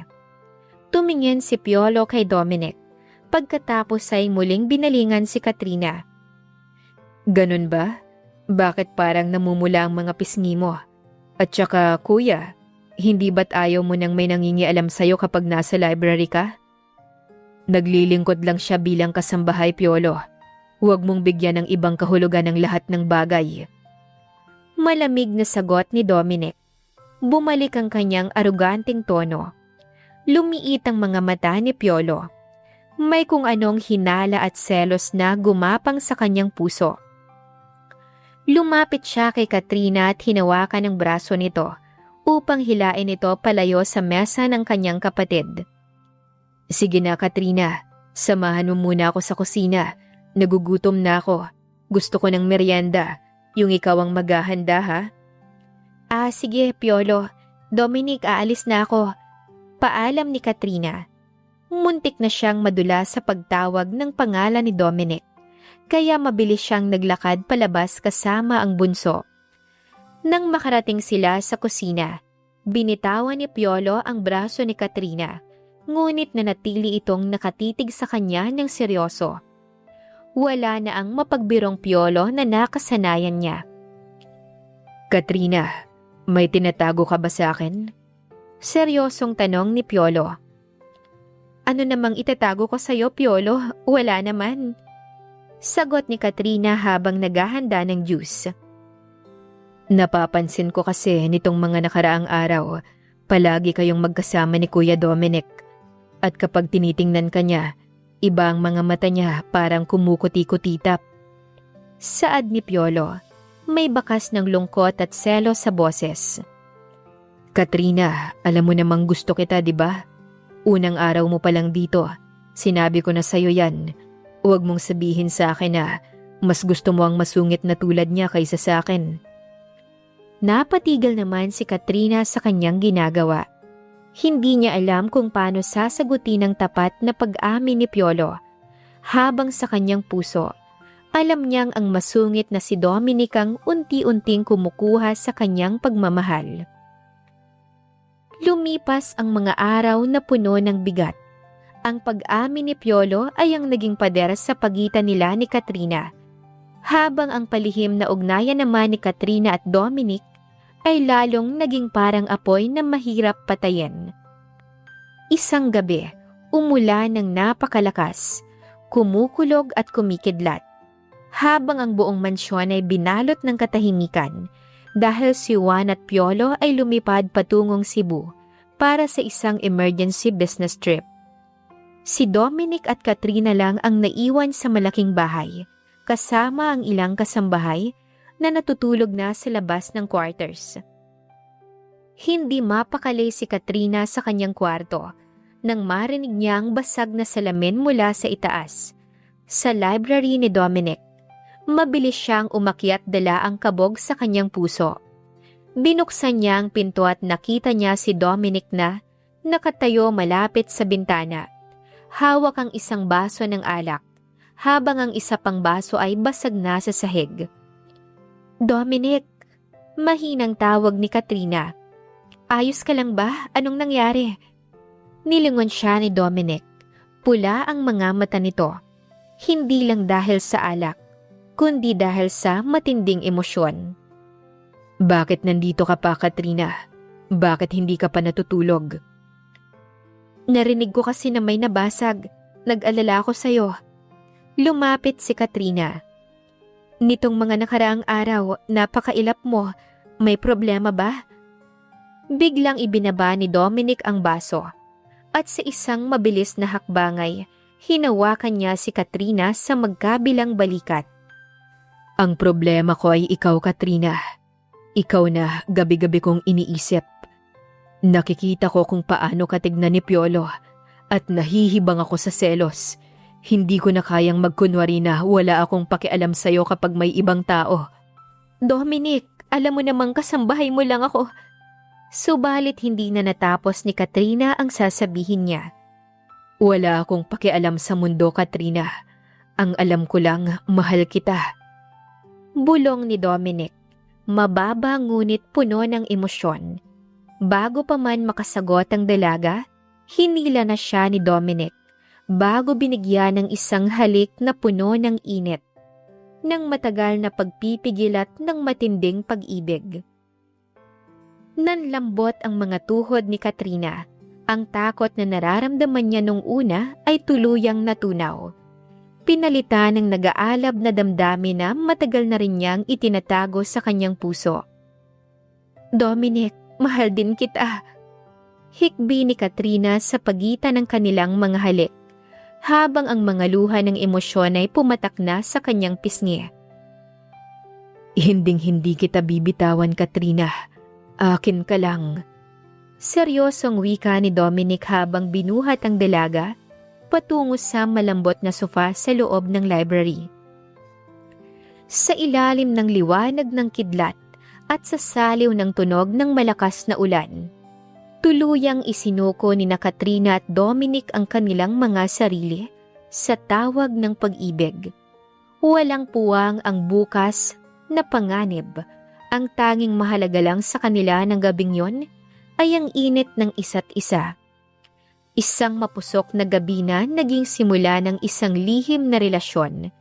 Tumingin si Piolo kay Dominic. Pagkatapos ay muling binalingan si Katrina. Ganun ba? Bakit parang namumula ang mga pisngi mo? At saka, kuya, hindi ba't ayaw mo nang may nangingialam sa'yo kapag nasa library ka? Naglilingkod lang siya bilang kasambahay, Piolo. Huwag mong bigyan ng ibang kahulugan ng lahat ng bagay. Malamig na sagot ni Dominic. Bumalik ang kanyang aruganteng tono. Lumiit ang mga mata ni Piolo. May kung anong hinala at selos na gumapang sa kanyang puso. Lumapit siya kay Katrina at hinawakan ang braso nito upang hilain ito palayo sa mesa ng kanyang kapatid. Sige na, Katrina. Samahan mo muna ako sa kusina. Nagugutom na ako. Gusto ko ng merienda. Yung ikaw ang maghahanda, ha? Sige, Piolo. Dominic, aalis na ako. Paalam ni Katrina. Muntik na siyang madula sa pagtawag ng pangalan ni Dominic, kaya mabilis siyang naglakad palabas kasama ang bunso. Nang makarating sila sa kusina, binitawan ni Piolo ang braso ni Katrina, ngunit nanatili itong nakatitig sa kanya ng seryoso. Wala na ang mapagbirong Piolo na nakasanayan niya. Katrina, may tinatago ka ba sa akin? Seryosong tanong ni Piolo. Ano namang itatago ko sa'yo, Piolo? Wala naman. Sagot ni Katrina habang naghahanda ng juice. Napapansin ko kasi nitong mga nakaraang araw, palagi kayong magkasama ni Kuya Dominic. At kapag tinitingnan ka niya, iba ang mga mata niya parang kumukuti-kutitap. Saad ni Piolo, may bakas ng lungkot at selo sa boses. Katrina, alam mo namang gusto kita, di ba? Unang araw mo pa lang dito, sinabi ko na sa'yo yan. Huwag mong sabihin sa akin na mas gusto mo ang masungit na tulad niya kaysa sa akin. Napatigil naman si Katrina sa kanyang ginagawa. Hindi niya alam kung paano sasagutin ang tapat na pag-amin ni Piolo. habang sa kanyang puso, alam niyang ang masungit na si Dominic ang unti-unting kumukuha sa kanyang pagmamahal. Lumipas ang mga araw na puno ng bigat. Ang pag-amin ni Piolo ay ang naging pader sa pagitan nila ni Katrina, habang ang palihim na ugnayan naman ni Katrina at Dominic ay lalong naging parang apoy na mahirap patayin. Isang gabi, umulan ng napakalakas, kumukulog at kumikidlat, habang ang buong mansyon ay binalot ng katahimikan dahil si Juan at Piolo ay lumipad patungong Cebu para sa isang emergency business trip. Si Dominic at Katrina lang ang naiwan sa malaking bahay, kasama ang ilang kasambahay na natutulog na sa labas ng quarters. Hindi mapakali si Katrina sa kanyang kwarto nang marinig niya ang basag na salamin mula sa itaas. Sa library ni Dominic, mabilis siyang umakyat dala ang kabog sa kanyang puso. Binuksan niya ang pinto at nakita niya si Dominic na nakatayo malapit sa bintana. Hawak ang isang baso ng alak, habang ang isa pang baso ay basag na sa sahig. "Dominic," mahinang tawag ni Katrina. "Ayos ka lang ba? Anong nangyari?" Nilingon siya ni Dominic. Pula ang mga mata nito. Hindi lang dahil sa alak, kundi dahil sa matinding emosyon. Bakit nandito ka pa, Katrina? Bakit hindi ka pa natutulog? Narinig ko kasi na may nabasag. Nag-alala ako sa'yo. Lumapit si Katrina. Nitong mga nakaraang araw, napakailap mo. May problema ba? Biglang ibinaba ni Dominic ang baso. At sa isang mabilis na hakbangay, hinawakan niya si Katrina sa magkabilang balikat. Ang problema ko ay ikaw, Katrina. Ikaw na gabi-gabi kong iniisip. Nakikita ko kung paano ka tignan ni Piolo at nahihibang ako sa selos. Hindi ko na kayang magkunwari na wala akong pakialam sa'yo kapag may ibang tao. Dominic, alam mo namang kasambahay mo lang ako. Subalit hindi na natapos ni Katrina ang sasabihin niya. Wala akong pakialam sa mundo, Katrina. Ang alam ko lang, mahal kita. Bulong ni Dominic, mababa ngunit puno ng emosyon. Bago pa man makasagot ang dalaga, hinila na siya ni Dominic bago binigyan ng isang halik na puno ng init, ng matagal na pagpipigil at ng matinding pag-ibig. Nanlambot ang mga tuhod ni Katrina. Ang takot na nararamdaman niya nung una ay tuluyang natunaw. Pinalitan ng nag-aalab na damdamin na matagal na rin niyang itinatago sa kanyang puso. "Dominic, mahal din kita." Hikbi ni Katrina sa pagitan ng kanilang mga halik, habang ang mga luha ng emosyon ay pumatak na sa kanyang pisngi. Hinding-hindi kita bibitawan, Katrina. Akin ka lang. Seryosong wika ni Dominic habang binuhat ang dalaga patungo sa malambot na sofa sa loob ng library. Sa ilalim ng liwanag ng kidlat at sa saliw ng tunog ng malakas na ulan, tuluyang isinuko ni na Katrina at Dominic ang kanilang mga sarili sa tawag ng pag-ibig. Walang puwang ang bukas na panganib. Ang tanging mahalaga lang sa kanila ng gabing yon ay ang init ng isa't isa. Isang mapusok na gabi na naging simula ng isang lihim na relasyon.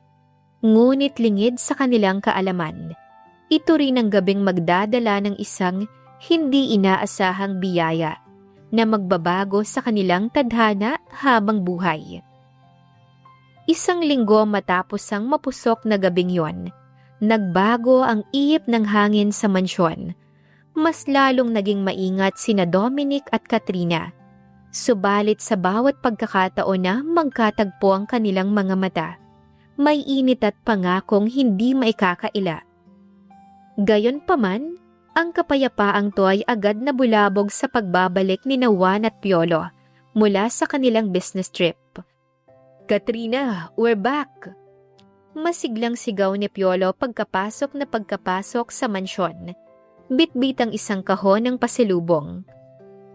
Ngunit lingid sa kanilang kaalaman, ito rin ang gabing magdadala ng isang hindi inaasahang biyaya na magbabago sa kanilang tadhana habang buhay. Isang linggo matapos ang mapusok na gabing yon, nagbago ang ihip ng hangin sa mansyon. Mas lalong naging maingat sina Dominic at Katrina. Subalit sa bawat pagkakataon na magkatagpo ang kanilang mga mata, may init at pangakong hindi maikakaila. Gayunpaman, ang kapayapaang to ay agad na bulabog sa pagbabalik ni Juan at Piolo mula sa kanilang business trip. "Katrina, we're back!" Masiglang sigaw ni Piolo pagkapasok sa mansyon. Bitbit ang isang kahon ng pasilubong.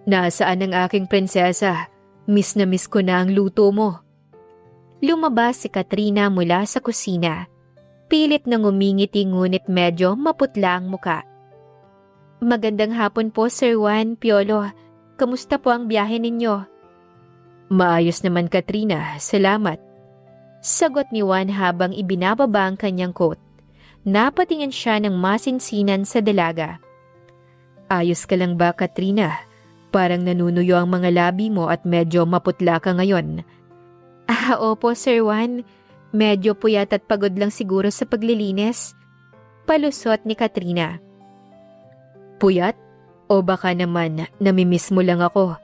"Nasaan ang aking prinsesa? Miss na miss ko na ang luto mo." Lumabas si Katrina mula sa kusina. Pilit nang umingiti ngunit medyo maputla ang muka. Magandang hapon po, Sir Juan, Piolo. Kamusta po ang biyahe ninyo? Maayos naman, Katrina. Salamat. Sagot ni Juan habang ibinababa ang kanyang coat. Napatingin siya ng masinsinan sa dalaga. Ayos ka lang ba, Katrina? Parang nanunuyo ang mga labi mo at medyo maputla ka ngayon. Opo, Sir Juan. Medyo puyat at pagod lang siguro sa paglilinis. Palusot ni Katrina. Puyat? O baka naman namimiss mo lang ako?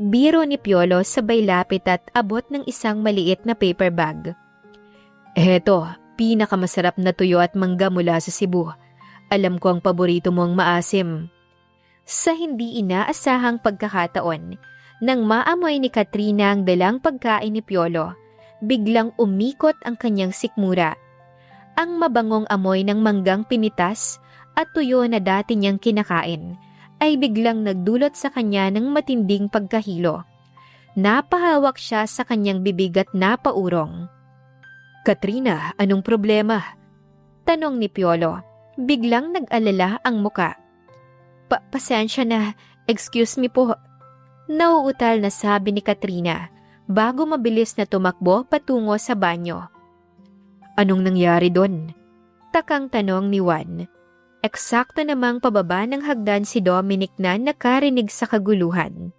Biro ni Piolo sabay lapit at abot ng isang maliit na paper bag. Heto, pinakamasarap na tuyo at mangga mula sa Cebu. Alam ko ang paborito mo ang maasim. Sa hindi inaasahang pagkakataon, nang maamoy ni Katrina ang dalang pagkain ni Piolo, biglang umikot ang kanyang sikmura. Ang mabangong amoy ng manggang pinitas at tuyo na dati niyang kinakain ay biglang nagdulot sa kanya ng matinding pagkahilo. Napahawak siya sa kanyang bibig at napaurong. Katrina, anong problema? Tanong ni Piolo. Biglang nag-alala ang muka. Pasensya na, excuse me po. Nauutal na sabi ni Katrina bago mabilis na tumakbo patungo sa banyo. Anong nangyari doon? Takang tanong ni Juan. Eksakto namang pababa ng hagdan si Dominic na nakarinig sa kaguluhan.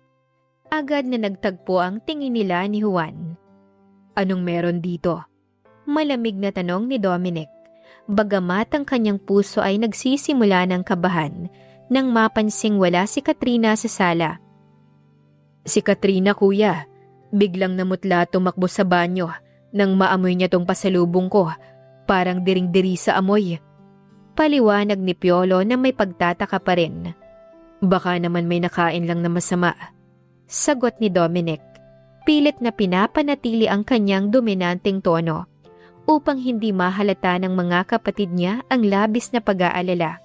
Agad na nagtagpo ang tingin nila ni Juan. Anong meron dito? Malamig na tanong ni Dominic. Bagamat ang kanyang puso ay nagsisimula ng kabahan nang mapansing wala si Katrina sa sala. Si Katrina, kuya. Biglang namutla tumakbo sa banyo nang maamoy niya tong pasalubong ko. Parang diring-diri sa amoy. Paliwanag ni Piolo na may pagtataka pa rin. Baka naman may nakain lang na masama. Sagot ni Dominic. Pilit na pinapanatili ang kanyang dominanteng tono upang hindi mahalata ng mga kapatid niya ang labis na pag-aalala.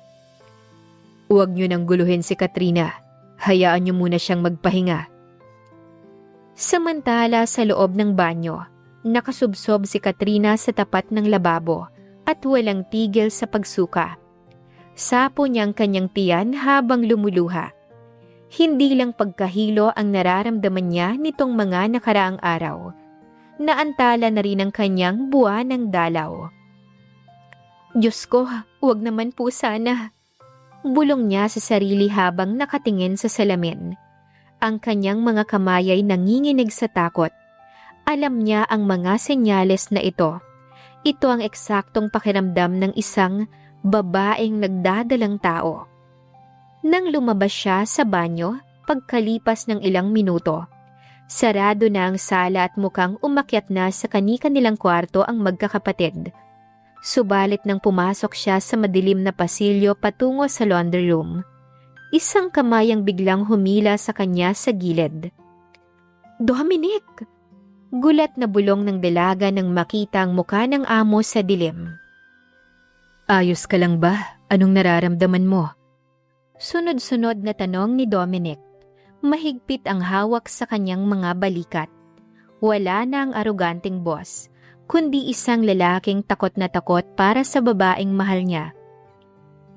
Huwag niyo nang guluhin si Katrina. Hayaan niyo muna siyang magpahinga. Samantala sa loob ng banyo, nakasubsob si Katrina sa tapat ng lababo at walang tigil sa pagsuka. Sapo niya ang kanyang tiyan habang lumuluha. Hindi lang pagkahilo ang nararamdaman niya nitong mga nakaraang araw. Naantala na rin ang kanyang buwan ng dalaw. Diyos ko, huwag naman po sana. Bulong niya sa sarili habang nakatingin sa salamin. Ang kanyang mga kamay ay nanginginig sa takot. Alam niya ang mga senyales na ito. Ito ang eksaktong pakiramdam ng isang babaeng nagdadalang tao. Nang lumabas siya sa banyo, pagkalipas ng ilang minuto, sarado na ang sala at mukhang umakyat na sa kani-kanilang kwarto ang magkakapatid. Subalit nang pumasok siya sa madilim na pasilyo patungo sa laundry room, isang kamay ang biglang humila sa kanya sa gilid. Dominic! Gulat na bulong ng dalaga nang makita ang muka ng amo sa dilim. Ayos ka lang ba? Anong nararamdaman mo? Sunod-sunod na tanong ni Dominic. Mahigpit ang hawak sa kanyang mga balikat. Wala na ang aroganteng boss, kundi isang lalaking takot na takot para sa babaeng mahal niya.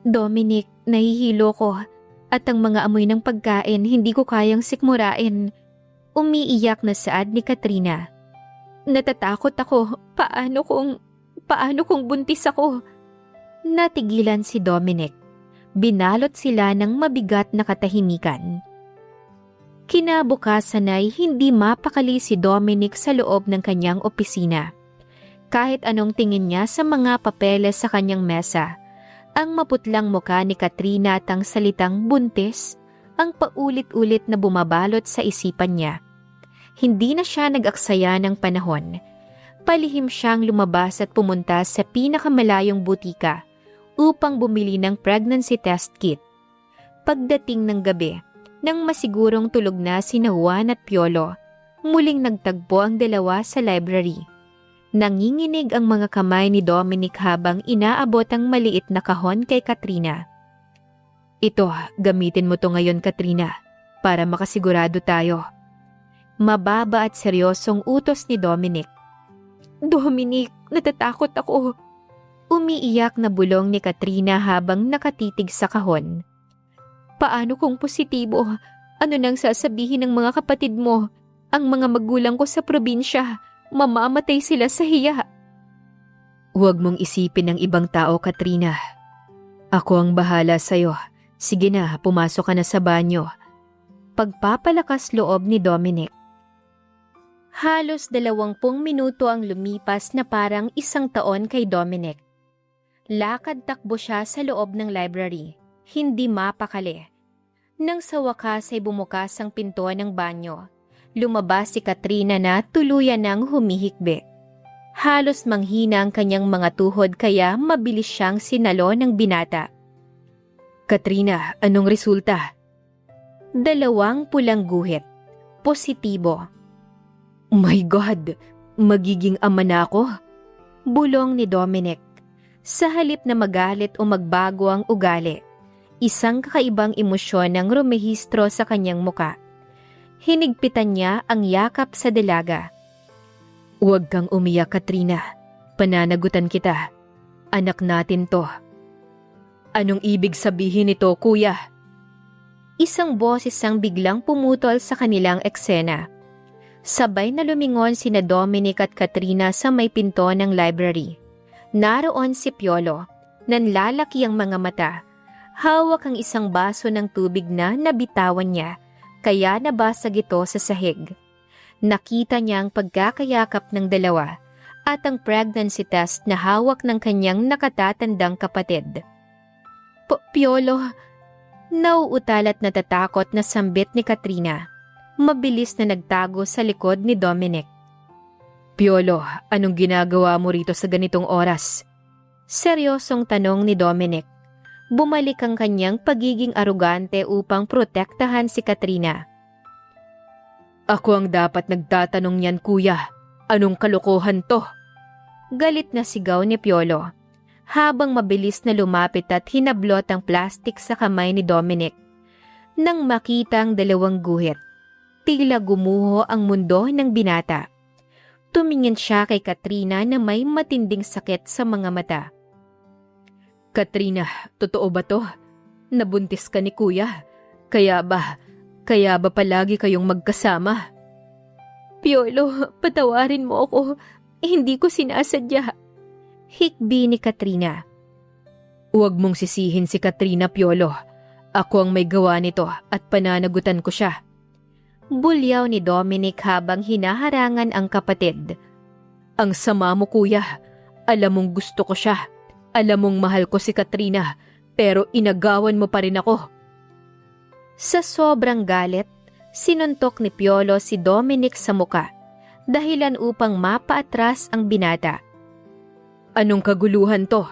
Dominic, nahihilo ko. At ang mga amoy ng pagkain hindi ko kayang sikmurain. Umiiyak na saad ni Katrina. Natatakot ako. Paano kung buntis ako? Natigilan si Dominic. Binalot sila ng mabigat na katahimikan. Kinabukasan ay hindi mapakali si Dominic sa loob ng kanyang opisina. Kahit anong tingin niya sa mga papeles sa kanyang mesa, ang maputlang muka ni Katrina at ang salitang buntis ang paulit-ulit na bumabalot sa isipan niya. Hindi na siya nag-aksaya ng panahon. Palihim siyang lumabas at pumunta sa pinakamalayong butika upang bumili ng pregnancy test kit. Pagdating ng gabi, nang masigurong tulog na sina Juan at Piolo, muling nagtagpo ang dalawa sa library. Nanginginig ang mga kamay ni Dominic habang inaabot ang maliit na kahon kay Katrina. Ito, gamitin mo to ngayon, Katrina, para makasigurado tayo. Mababa at seryosong utos ni Dominic. Dominic, natatakot ako. Umiiyak na bulong ni Katrina habang nakatitig sa kahon. Paano kung positibo? Ano nang sasabihin ng mga kapatid mo? Ang mga magulang ko sa probinsya, mamamatay sila sa hiya. Huwag mong isipin ng ibang tao, Katrina. Ako ang bahala sa'yo. Sige na, pumasok ka na sa banyo. Pagpapalakas loob ni Dominic. Halos 20 minuto ang lumipas na parang 1 taon kay Dominic. Lakad-takbo siya sa loob ng library, hindi mapakali. Nang sa wakas ay bumukas ang pinto ng banyo, lumabas si Katrina na tuluyan ng humihikbi. Halos manghina ang kanyang mga tuhod kaya mabilis siyang sinalo ng binata. Katrina, anong resulta? 2 pulang guhit. Positibo. Oh my God! Magiging ama na ako? Bulong ni Dominic. Sa halip na magalit o magbago ang ugali, isang kakaibang emosyon ang rumehistro sa kanyang muka. Hinigpitan niya ang yakap sa dalaga. Huwag kang umiyak, Katrina. Pananagutan kita. Anak natin to. Anong ibig sabihin nito, kuya? Isang boses ang biglang pumutol sa kanilang eksena. Sabay na lumingon sina Dominic at Katrina sa may pinto ng library. Naroon si Piolo, nanlalaki ang mga mata. Hawak ang isang baso ng tubig na nabitawan niya, kaya nabasag ito sa sahig. Nakita niya ang pagkakayakap ng dalawa at ang pregnancy test na hawak ng kanyang nakatatandang kapatid. Piolo, nauutal at natatakot na sambit ni Katrina. Mabilis na nagtago sa likod ni Dominic. Piolo, anong ginagawa mo rito sa ganitong oras? Seryosong tanong ni Dominic. Bumalik ang kanyang pagiging arugante upang protektahan si Katrina. Ako ang dapat nagtatanong niyan, kuya. Anong kalokohan to? Galit na sigaw ni Piolo, habang mabilis na lumapit at hinablot ang plastik sa kamay ni Dominic. Nang makita ang 2 guhit, tila gumuho ang mundo ng binata. Tumingin siya kay Katrina na may matinding sakit sa mga mata. Katrina, totoo ba to? Nabuntis ka ni kuya? Kaya ba palagi kayong magkasama? Piolo, patawarin mo ako. Hindi ko sinasadya. Hikbi ni Katrina. Huwag mong sisihin si Katrina, Piolo. Ako ang may gawa nito at pananagutan ko siya. Bulyaw ni Dominic habang hinaharangan ang kapatid. Ang sama mo, kuya. Alam mong gusto ko siya. Alam mong mahal ko si Katrina, pero inagawan mo pa rin ako. Sa sobrang galit, sinuntok ni Piolo si Dominic sa muka, dahilan upang mapaatras ang binata. Anong kaguluhan to?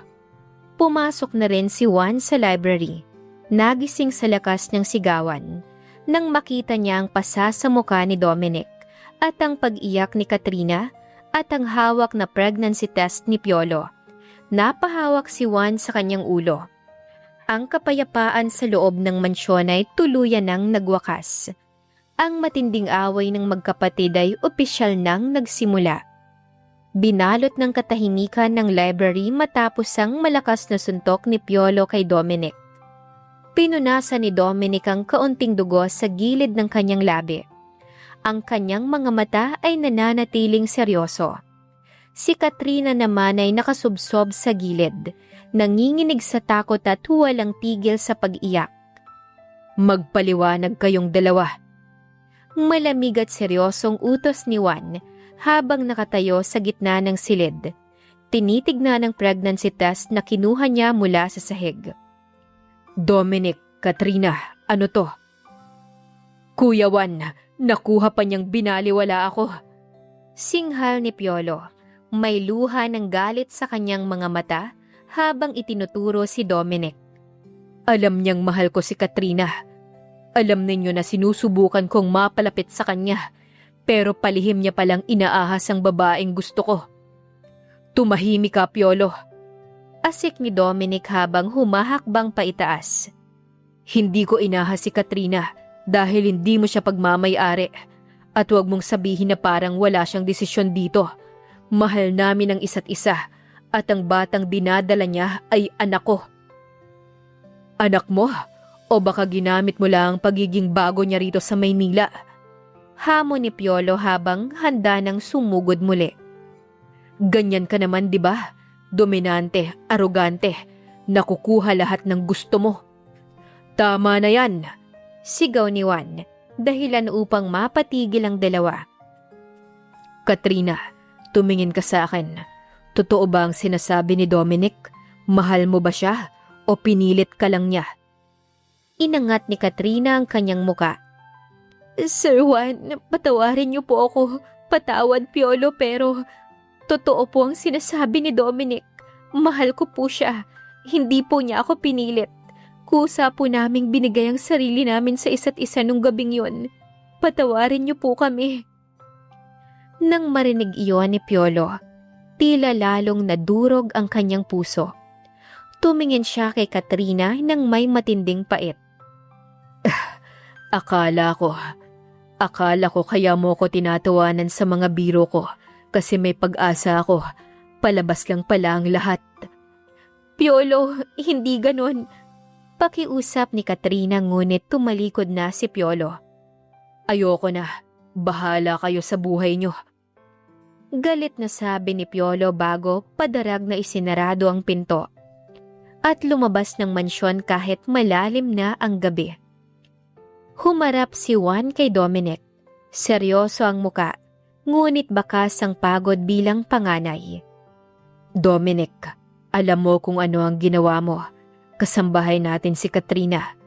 Pumasok na rin si Juan sa library. Nagising sa lakas ng sigawan nang makita niya ang pasa sa mukha ni Dominic at ang pag-iyak ni Katrina at ang hawak na pregnancy test ni Piolo. Napahawak si Juan sa kanyang ulo. Ang kapayapaan sa loob ng mansyon ay tuluyan ng nagwakas. Ang matinding away ng magkapatid ay opisyal nang nagsimula. Binalot ng katahimikan ng library matapos ang malakas na suntok ni Piolo kay Dominic. Pinunasan ni Dominic ang kaunting dugo sa gilid ng kanyang labi. Ang kanyang mga mata ay nananatiling seryoso. Si Katrina naman ay nakasubsob sa gilid, nanginginig sa takot at walang tigil sa pag-iyak. Magpaliwanag kayong dalawa. Malamig at seryosong utos ni Juan habang nakatayo sa gitna ng silid. Tinitignan ang pregnancy test na kinuha niya mula sa sahig. Dominic, Katrina, ano to? Kuya Juan, nakuha pa niyang binaliwala ako. Singhal ni Piolo. May luha ng galit sa kanyang mga mata habang itinuturo si Dominic. Alam niyang mahal ko si Katrina. Alam ninyo na sinusubukan kong mapalapit sa kanya, pero palihim niya palang inaahas ang babaeng gusto ko. Tumahimik ka, Piolo. Asik ni Dominic habang humahakbang paitaas. Hindi ko inahas si Katrina dahil hindi mo siya pagmamay-ari. At huwag mong sabihin na parang wala siyang desisyon dito. Mahal namin ang isa't isa at ang batang dinadala niya ay anak ko. Anak mo? O baka ginamit mo lang ang pagiging bago niya rito sa Maynila? Hamon ni Piolo habang handa ng sumugod muli. Ganyan ka naman, di ba? Dominante, arogante, nakukuha lahat ng gusto mo. Tama na yan, sigaw ni Juan, dahilan upang mapatigil ang dalawa. Katrina, tumingin ka sa akin. Totoo ba ang sinasabi ni Dominic? Mahal mo ba siya o pinilit ka lang niya? Inangat ni Katrina ang kanyang muka. Sir Juan, patawarin niyo po ako. Patawad, Piolo, pero totoo po ang sinasabi ni Dominic. Mahal ko po siya. Hindi po niya ako pinilit. Kusa po naming binigay ang sarili namin sa isa't isa nung gabing yun. Patawarin niyo po kami. Nang marinig iyon ni Piolo, tila lalong nadurog ang kanyang puso. Tumingin siya kay Katrina nang may matinding pait. Akala ko kaya mo ko tinatawanan sa mga biro ko kasi may pag-asa ako. Palabas lang pala ang lahat. Piolo, hindi ganon. Pakiusap ni Katrina ngunit tumalikod na si Piolo. Ayoko na. Bahala kayo sa buhay niyo. Galit na sabi ni Piolo bago padarag na isinarado ang pinto. At lumabas ng mansyon kahit malalim na ang gabi. Humarap si Juan kay Dominic. Seryoso ang muka, ngunit bakas ang pagod bilang panganay. Dominic, alam mo kung ano ang ginawa mo. Kasambahay natin si Katrina.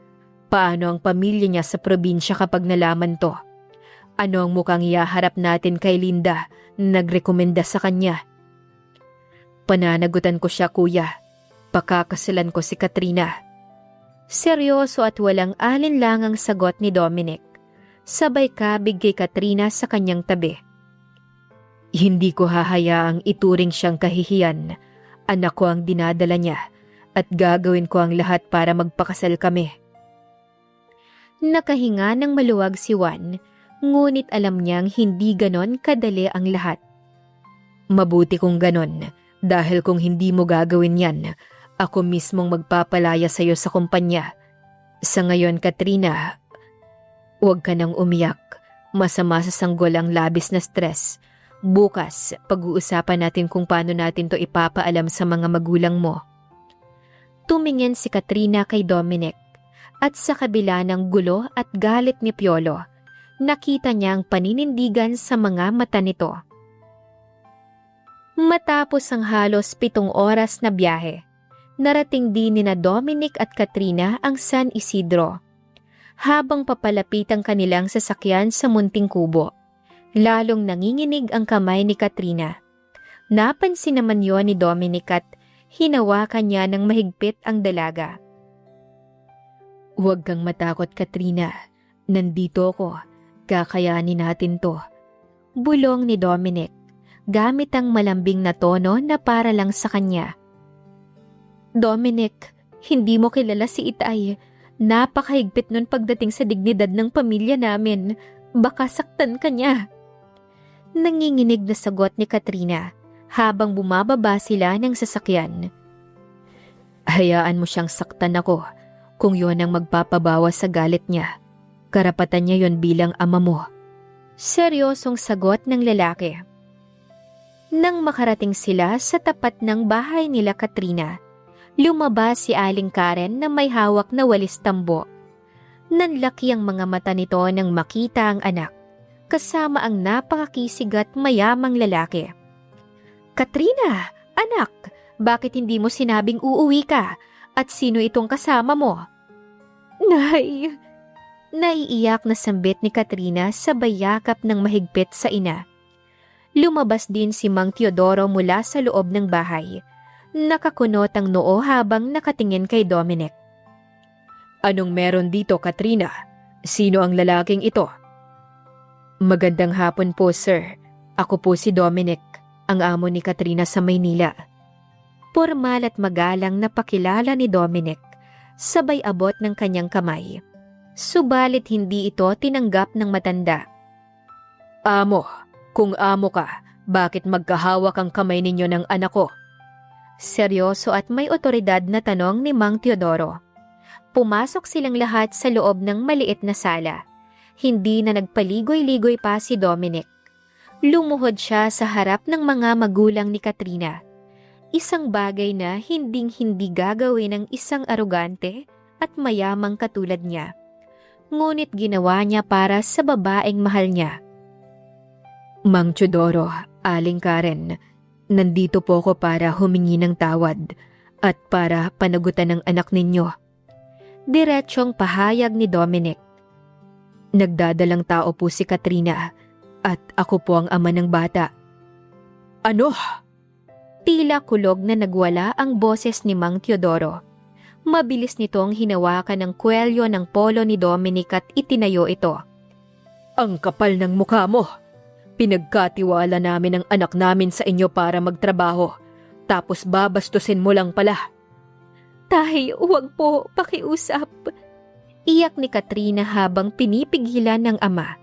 Paano ang pamilya niya sa probinsya kapag nalaman to? Ano ang mukhang ihaharap natin kay Linda na nagrekomenda sa kanya? Pananagutan ko siya, kuya. Pakakasalan ko si Katrina. Seryoso at walang alinlangang sagot ni Dominic. Sabay kabig kay Katrina sa kanyang tabi. Hindi ko hahayaang ituring siyang kahihiyan. Anak ko ang dinadala niya at gagawin ko ang lahat para magpakasal kami. Nakahinga ng maluwag si Juan, ngunit alam niyang hindi ganon kadali ang lahat. Mabuti kung ganon, dahil kung hindi mo gagawin yan, ako mismong magpapalaya sa iyo sa kumpanya. Sa ngayon, Katrina, huwag ka nang umiyak. Masama sa sanggol ang labis na stress. Bukas, pag-uusapan natin kung paano natin to ipapaalam sa mga magulang mo. Tumingin si Katrina kay Dominic at sa kabila ng gulo at galit ni Piolo, nakita niya ang paninindigan sa mga mata nito. Matapos ang halos 7 oras na biyahe, narating din ni Dominic at Katrina ang San Isidro. Habang papalapit ang kanilang sasakyan sa munting kubo, lalong nanginginig ang kamay ni Katrina. Napansin naman yon ni Dominic at hinawakan niya ng mahigpit ang dalaga. Huwag kang matakot, Katrina. Nandito ako. Kakayanin natin to. Bulong ni Dominic, gamit ang malambing na tono na para lang sa kanya. Dominic, hindi mo kilala si Itay. Napakahigpit nun pagdating sa dignidad ng pamilya namin. Baka saktan ka niya. Nanginginig na sagot ni Katrina habang bumababa sila ng sasakyan. Hayaan mo siyang saktan ako kung yun ang magpapabawas sa galit niya. Karapatan niya yon bilang ama mo. Seryosong sagot ng lalaki. Nang makarating sila sa tapat ng bahay nila Katrina, lumabas si Aling Karen na may hawak na walis tambo. Nanlaki ang mga mata nito nang makita ang anak, kasama ang napakakisig at mayamang lalaki. Katrina, anak, bakit hindi mo sinabing uuwi ka? At sino itong kasama mo? Nay! Naiiyak na sambit ni Katrina sa bayakap ng mahigpit sa ina. Lumabas din si Mang Teodoro mula sa loob ng bahay. Nakakunot ang noo habang nakatingin kay Dominic. Anong meron dito, Katrina? Sino ang lalaking ito? Magandang hapon po, sir. Ako po si Dominic, ang amo ni Katrina sa Maynila. Pormal at magalang na pakilala ni Dominic, sabay abot ng kanyang kamay. Subalit hindi ito tinanggap ng matanda. Amo, kung amo ka, Bakit magkahawak ang kamay ninyo ng anak ko? Seryoso at may otoridad na tanong ni Mang Teodoro. Pumasok silang lahat sa loob ng maliit na sala. Hindi na nagpaligoy-ligoy pa si Dominic. Lumuhod siya sa harap ng mga magulang ni Katrina. Isang bagay na hinding-hindi gagawin ng isang arogante at mayamang katulad niya. Ngunit ginawa niya para sa babaeng mahal niya. Mang Teodoro, Aling Karen, nandito po ako para humingi ng tawad at para panagutan ng anak ninyo. Diretsyong pahayag ni Dominic. Nagdadalang tao po si Katrina at ako po ang ama ng bata. Ano? Tila kulog na nagwala ang boses ni Mang Teodoro. Mabilis nitong hinawakan ng kwelyo ng polo ni Dominic at itinayo ito. Ang kapal ng mukha mo! Pinagkatiwala namin ang anak namin sa inyo para magtrabaho, tapos babastusin mo lang pala. Tay, huwag po, pakiusap. Iyak ni Katrina habang pinipigilan ng ama.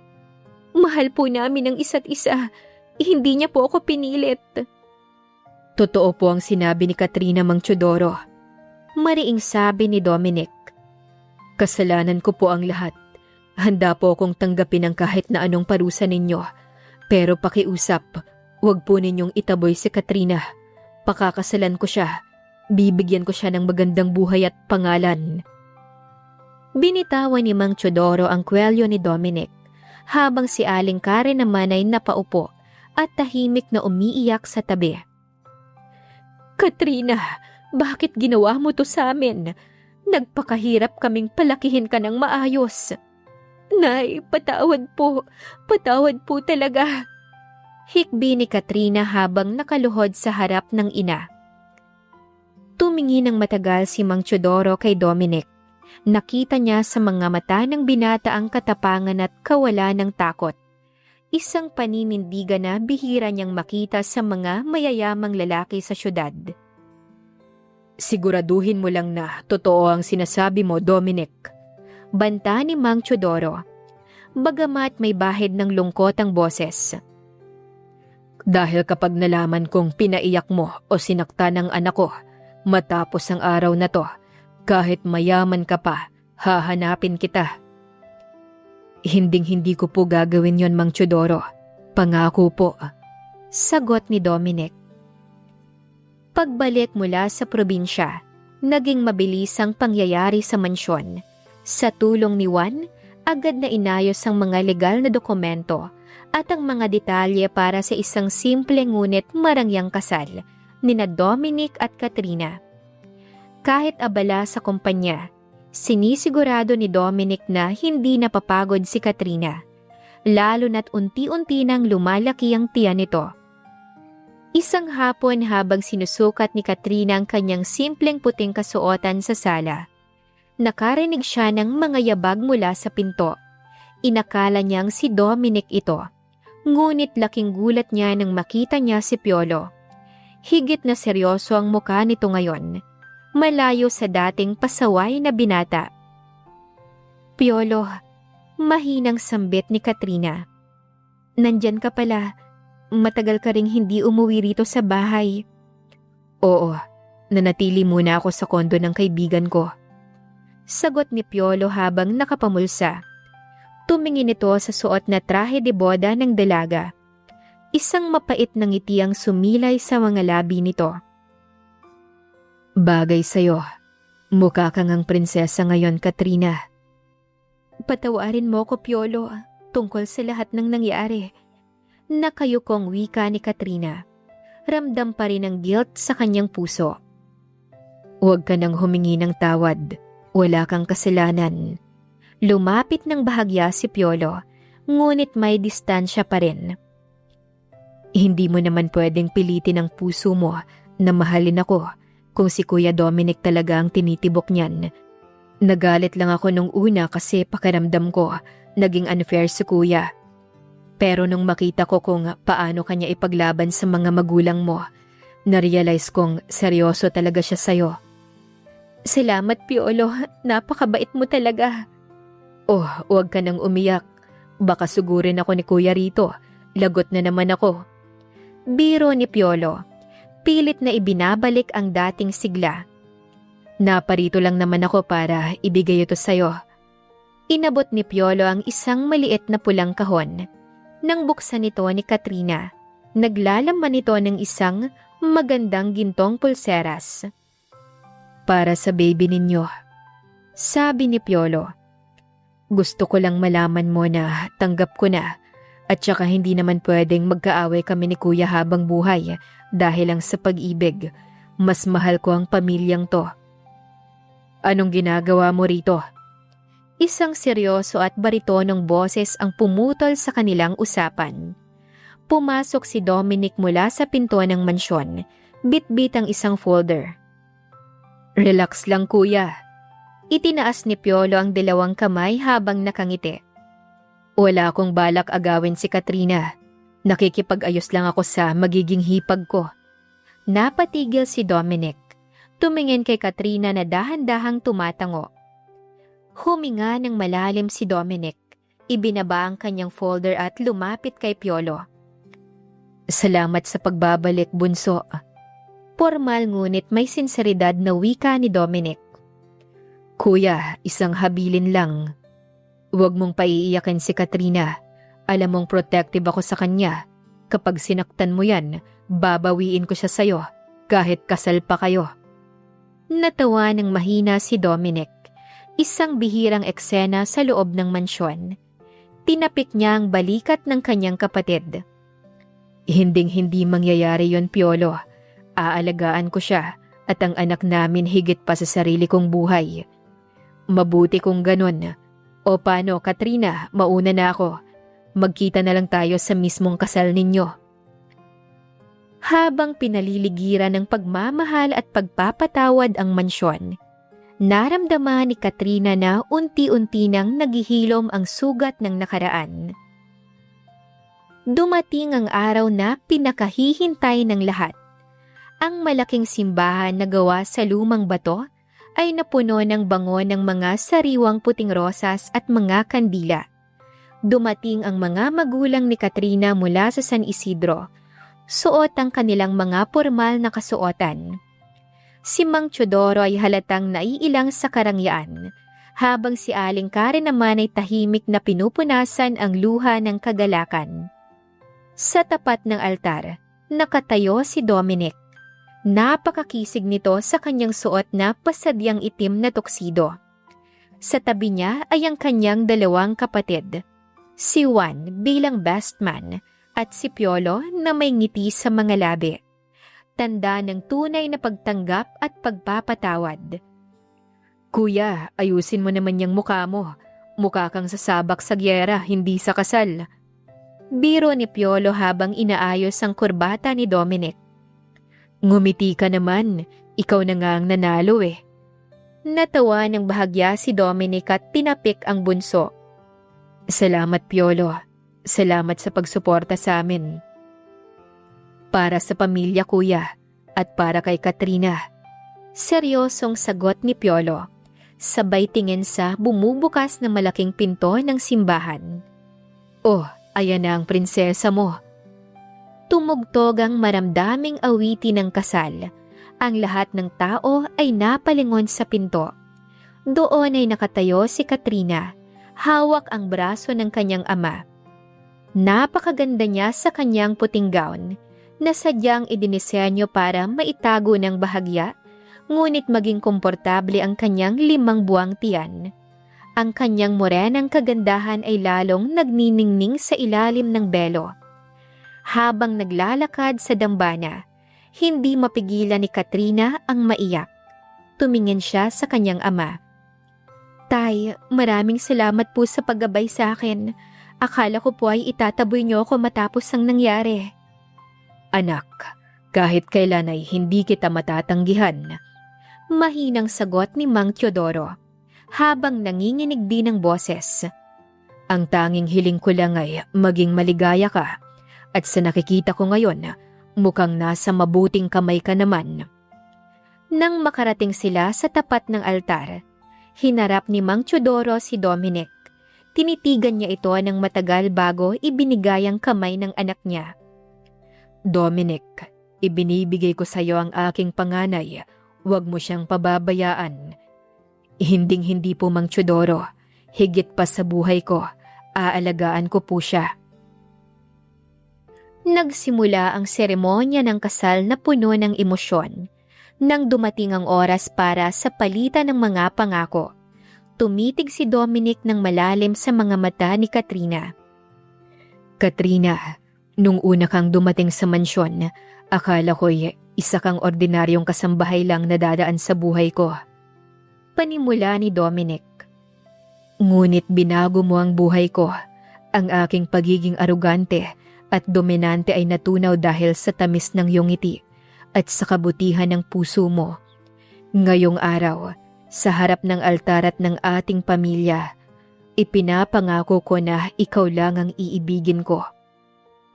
Mahal po namin ang isa't isa. Hindi niya po ako pinilit. Totoo po ang sinabi ni Katrina, Mang Teodoro. Mariing sabi ni Dominic. Kasalanan ko po ang lahat. Handa po akong tanggapin ang kahit na anong parusa ninyo. Pero pakiusap, huwag po ninyong itaboy si Katrina. Pakakasalan ko siya. Bibigyan ko siya ng magandang buhay at pangalan. Binitawan ni Mang Teodoro ang kwelyo ni Dominic, habang si Aling Karen naman ay napaupo at tahimik na umiiyak sa tabi. Katrina, bakit ginawa mo to sa amin? Nagpakahirap kaming palakihin ka ng maayos. Nay, patawad po. Patawad po talaga. Hikbi ni Katrina habang nakaluhod sa harap ng ina. Tumingin ng matagal si Mang Teodoro kay Dominic. Nakita niya sa mga mata ng binata ang katapangan at kawalan ng takot. Isang paninindigan na bihira niyang makita sa mga mayayamang lalaki sa syudad. Siguraduhin mo lang na totoo ang sinasabi mo, Dominic. Banta ni Mang Teodoro, bagamat may bahid ng lungkot ang boses. Dahil kapag nalaman kong pinaiyak mo o sinakta ng anak ko, matapos ang araw na to, kahit mayaman ka pa, hahanapin kita. Hinding-hindi ko po gagawin yon, Mang Teodoro. Pangako po. Sagot ni Dominic. Pagbalik mula sa probinsya, naging mabilis ang pangyayari sa mansyon. Sa tulong ni Juan, agad na inayos ang mga legal na dokumento at ang mga detalye para sa isang simple ngunit marangyang kasal nina Dominic at Katrina. Kahit abala sa kumpanya, sinisigurado ni Dominic na hindi napapagod si Katrina, lalo na't unti-unti nang lumalaki ang tiyan nito. Isang hapon habang sinusukat ni Katrina ang kanyang simpleng puting kasuotan sa sala, nakarinig siya ng mga yabag mula sa pinto. Inakala niyang si Dominic ito, ngunit laking gulat niya nang makita niya si Piolo. Higit na seryoso ang mukha nito ngayon, malayo sa dating pasaway na binata. Piolo, mahinang sambit ni Katrina. Nandyan ka pala. Matagal ka ring hindi umuwi rito sa bahay. Oo, nanatili muna ako sa kondo ng kaibigan ko. Sagot ni Piolo habang nakapamulsa. Tumingin ito sa suot na trahe de boda ng dalaga. Isang mapait na ngiti ang sumilay sa mga labi nito. Bagay sa'yo. Mukha kang ang prinsesa ngayon, Katrina. Patawarin mo ko, Piolo, tungkol sa lahat ng nangyari. Nakayukong wika ni Katrina. Ramdam pa rin ang guilt sa kanyang puso. Huwag ka nang humingi ng tawad. Wala kang kasalanan. Lumapit ng bahagya si Piolo, ngunit may distansya pa rin. Hindi mo naman pwedeng pilitin ang puso mo na mahalin ako kung si Kuya Dominic talaga ang tinitibok niyan. Nagalit lang ako nung una kasi pakiramdam ko naging unfair si Kuya. Pero nung makita ko kung paano kanya ipaglaban sa mga magulang mo, narealize kong seryoso talaga siya sa'yo. Salamat, Piolo. Napakabait mo talaga. Oh, huwag ka nang umiyak. Baka sugurin ako ni Kuya rito. Lagot na naman ako. Biro ni Piolo. Pilit na ibinabalik ang dating sigla. Naparito lang naman ako para ibigay ito sa'yo. Inabot ni Piolo ang isang maliit na pulang kahon. Nang buksan ito ni Katrina, naglalaman ito ng isang magandang gintong pulseras. Para sa baby ninyo. Sabi ni Piolo. Gusto ko lang malaman mo na tanggap ko na at saka hindi naman pwedeng magkaaway kami ni Kuya habang buhay dahil lang sa pag-ibig. Mas mahal ko ang pamilyang to. Anong ginagawa mo rito? Isang seryoso at baritonong boses ang pumutol sa kanilang usapan. Pumasok si Dominic mula sa pinto ng mansyon, bit-bit ang isang folder. Relax lang kuya. Itinaas ni Piolo ang dalawang kamay habang nakangiti. Wala akong balak agawin si Katrina. Nakikipag-ayos lang ako sa magiging hipag ko. Napatigil si Dominic. Tumingin kay Katrina na dahan-dahang tumatango. Huminga ng malalim si Dominic. Ibinaba ang kanyang folder at lumapit kay Piolo. Salamat sa pagbabalik, bunso. Formal ngunit may sinseridad na wika ni Dominic. Kuya, isang habilin lang. Huwag mong paiiyakin si Katrina. Alam mong protective ako sa kanya. Kapag sinaktan mo yan, babawiin ko siya sa'yo, kahit kasal pa kayo. Natawa ng mahina si Dominic. Isang bihirang eksena sa loob ng mansyon. Tinapik niya ang balikat ng kanyang kapatid. Hinding-hindi mangyayari yon, Piolo. Aalagaan ko siya at ang anak namin higit pa sa sarili kong buhay. Mabuti kung ganun. O paano, Katrina, mauna na ako. Magkita na lang tayo sa mismong kasal ninyo. Habang pinaliligiran ng pagmamahal at pagpapatawad ang mansyon, naramdaman ni Katrina na unti-unti nang naghihilom ang sugat ng nakaraan. Dumating ang araw na pinakahihintay ng lahat. Ang malaking simbahan na gawa sa lumang bato ay napuno ng bango ng mga sariwang puting rosas at mga kandila. Dumating ang mga magulang ni Katrina mula sa San Isidro. Suot ang kanilang mga pormal na kasuotan. Si Mang Teodoro ay halatang naiilang sa karangyaan, habang si Aling Karen naman ay tahimik na pinupunasan ang luha ng kagalakan. Sa tapat ng altar, nakatayo si Dominic. Napakakisig nito sa kanyang suot na pasadyang itim na tuksido. Sa tabi niya ay ang kanyang dalawang kapatid, si Juan bilang best man at si Piolo na may ngiti sa mga labi. Tanda ng tunay na pagtanggap at pagpapatawad. Kuya, ayusin mo naman yung mukha mo. Mukha kang sasabak sa gyera, hindi sa kasal. Biro ni Piolo habang inaayos ang kurbata ni Dominic. Ngumiti ka naman, ikaw na nga ang nanalo eh. Natawa ng bahagya si Dominic at tinapik ang bunso. Salamat Piolo. Salamat sa pagsuporta sa amin. Para sa pamilya kuya at para kay Katrina. Seryosong sagot ni Piolo. Sabay tingin sa bumubukas na malaking pinto ng simbahan. Oh, ayan na ang prinsesa mo. Tumugtog ang maramdaming awitin ng kasal. Ang lahat ng tao ay napalingon sa pinto. Doon ay nakatayo si Katrina. Hawak ang braso ng kanyang ama. Napakaganda niya sa kanyang puting gown na sadyang idinisenyo para maitago ng bahagya, ngunit maging komportable ang kanyang 5 buwang tiyan. Ang kanyang morenang kagandahan ay lalong nagniningning sa ilalim ng belo. Habang naglalakad sa dambana, hindi mapigilan ni Katrina ang maiyak. Tumingin siya sa kanyang ama. Tay, maraming salamat po sa paggabay sa akin. Akala ko po ay itataboy niyo ako matapos ang nangyari. Anak, kahit kailan ay hindi kita matatanggihan. Mahinang sagot ni Mang Teodoro, habang nanginginig din ng boses. Ang tanging hiling ko lang ay maging maligaya ka, at sa nakikita ko ngayon, mukhang nasa mabuting kamay ka naman. Nang makarating sila sa tapat ng altar, hinarap ni Mang Teodoro si Dominic. Tinitigan niya ito ng matagal bago ibinigay ang kamay ng anak niya. Dominic, ibinibigay ko sa iyo ang aking panganay. Huwag mo siyang pababayaan. Hinding-hindi po, Mang Teodoro. Higit pa sa buhay ko, aalagaan ko po siya. Nagsimula ang seremonya ng kasal na puno ng emosyon. Nang dumating ang oras para sa palitan ng mga pangako, tumitig si Dominic ng malalim sa mga mata ni Katrina. Katrina, nung una kang dumating sa mansyon, akala ko'y isa kang ordinaryong kasambahay lang na dadaan sa buhay ko. Panimula ni Dominic. Ngunit binago mo ang buhay ko. Ang aking pagiging arugante at dominante ay natunaw dahil sa tamis ng iyong ngiti at sa kabutihan ng puso mo. Ngayong araw, sa harap ng altar at ng ating pamilya, ipinapangako ko na ikaw lang ang iibigin ko.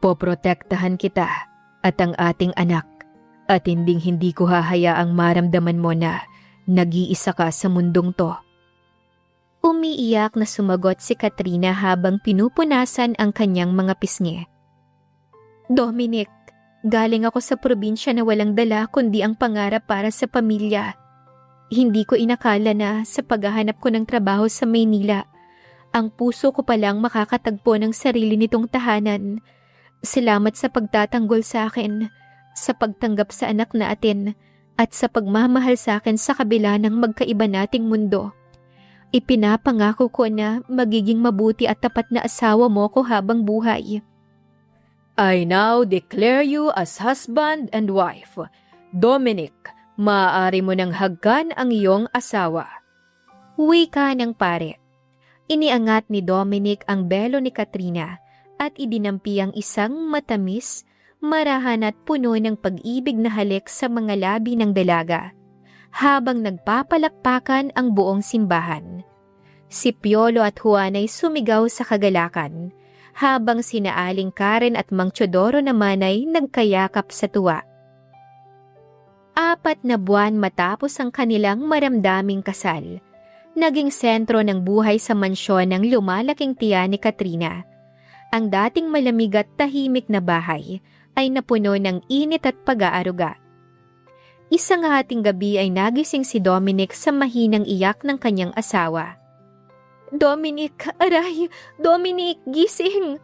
Poprotektahan kita at ang ating anak at hindi ko hahayaang maramdaman mo na nag-iisa ka sa mundong to. Umiiyak na sumagot si Katrina habang pinupunasan ang kanyang mga pisngi. Dominic, galing ako sa probinsya na walang dala kundi ang pangarap para sa pamilya. Hindi ko inakala na sa paghahanap ko ng trabaho sa Maynila, ang puso ko palang makakatagpo ng sarili nitong tahanan. Salamat sa pagtatanggol sa akin, sa pagtanggap sa anak natin, at sa pagmamahal sa akin sa kabila ng magkaiba nating mundo. Ipinapangako ko na magiging mabuti at tapat na asawa mo ko habang buhay. I now declare you as husband and wife. Dominic, maaari mo nang hagkan ang iyong asawa. Wika ng pare. Iniangat ni Dominic ang belo ni Katrina at idinampi ang isang matamis, marahan at puno ng pag-ibig na halik sa mga labi ng dalaga, habang nagpapalakpakan ang buong simbahan. Si Piolo at Juan ay sumigaw sa kagalakan, habang sina Aling Karen at Mang Teodoro naman ay nagkayakap sa tuwa. 4 na buwan matapos ang kanilang maramdaming kasal, naging sentro ng buhay sa mansyon ng lumalaking tiyan ni Katrina. Ang dating malamig at tahimik na bahay ay napuno ng init at pag-aaruga. Isang hating gabi ay nagising si Dominic sa mahinang iyak ng kanyang asawa. Dominic, aray! Dominic, gising!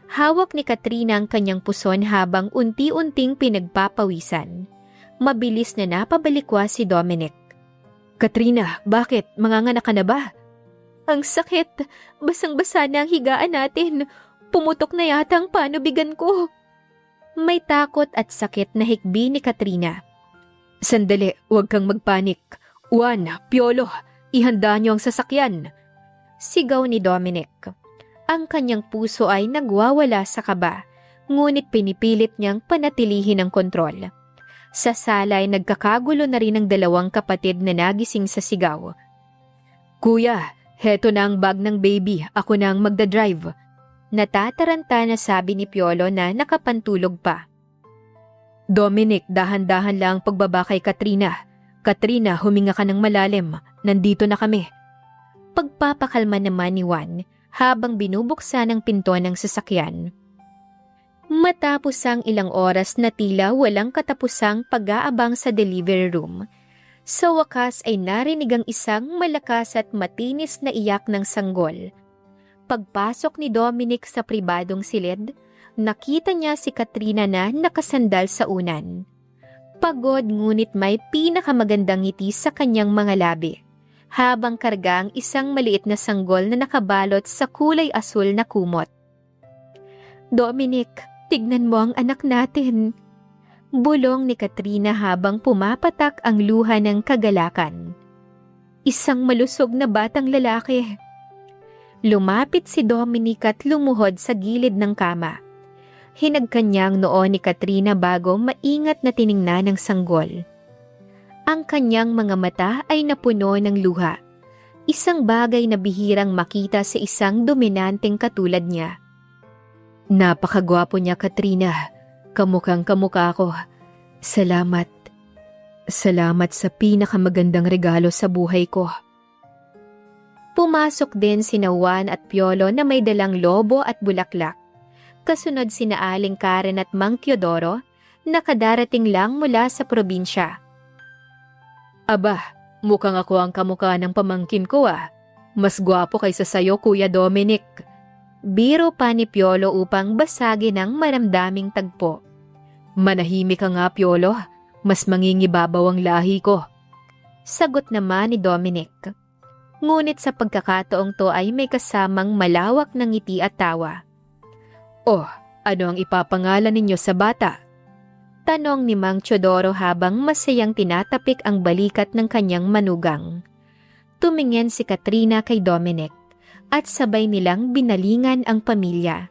Hawak ni Katrina ang kanyang puson habang unti-unting pinagpapawisan. Mabilis na napabalikwa si Dominic. Katrina, bakit? Manganganak ka na ba? Ang sakit! Basang-basa na ang higaan natin. Pumutok na yata ang panubigan ko. May takot at sakit na hikbi ni Katrina. Sandali, huwag kang magpanik. Juan, Piolo, ihanda niyo ang sasakyan. Sigaw ni Dominic. Ang kanyang puso ay nagwawala sa kaba, ngunit pinipilit niyang panatilihin ang kontrol. Sa sala ay nagkakagulo na rin ang 2 kapatid na nagising sa sigaw. Kuya, heto na ang bag ng baby. Ako na ang magdadrive. Natataranta na sabi ni Piolo na nakapantulog pa. Dominic, dahan-dahan lang pagbaba kay Katrina. Katrina, huminga ka ng malalim. Nandito na kami. Pagpapakalma naman ni Juan habang binubuksan ang pinto ng sasakyan. Matapos ang ilang oras na tila walang katapusang pag-aabang sa delivery room, sa wakas ay narinig ang isang malakas at matinis na iyak ng sanggol. Pagpasok ni Dominic sa pribadong silid, nakita niya si Katrina na nakasandal sa unan. Pagod ngunit may pinakamagandang ngiti sa kanyang mga labi, habang karga ang isang maliit na sanggol na nakabalot sa kulay asul na kumot. Dominic, tignan mo ang anak natin. Bulong ni Katrina habang pumapatak ang luha ng kagalakan. Isang malusog na batang lalaki. Lumapit si Dominic at lumuhod sa gilid ng kama. Hinagkan niya ang noo ni Katrina bago maingat na tiningnan ng sanggol. Ang kanyang mga mata ay napuno ng luha. Isang bagay na bihirang makita sa isang dominanteng katulad niya. Napakagwapo niya, Katrina. Kamukhang kamukha ko. Salamat. Salamat sa pinakamagandang regalo sa buhay ko. Pumasok din sina Juan at Piolo na may dalang lobo at bulaklak. Kasunod sina Aling Karen at Mang Teodoro na kadarating lang mula sa probinsya. Aba, mukhang ako ang kamukha ng pamangkin ko ah. Mas gwapo kaysa sayo, Kuya Dominic. Biro pa ni Piolo upang basagin ang maramdaming tagpo. Manahimik ka nga, Piolo. Mas mangingibabaw ang lahi ko. Sagot naman ni Dominic. Ngunit sa pagkakataong to ay may kasamang malawak na ngiti at tawa. Oh, ano ang ipapangalan ninyo sa bata? Tanong ni Mang Teodoro habang masayang tinatapik ang balikat ng kanyang manugang. Tumingin si Katrina kay Dominic at sabay nilang binalingan ang pamilya.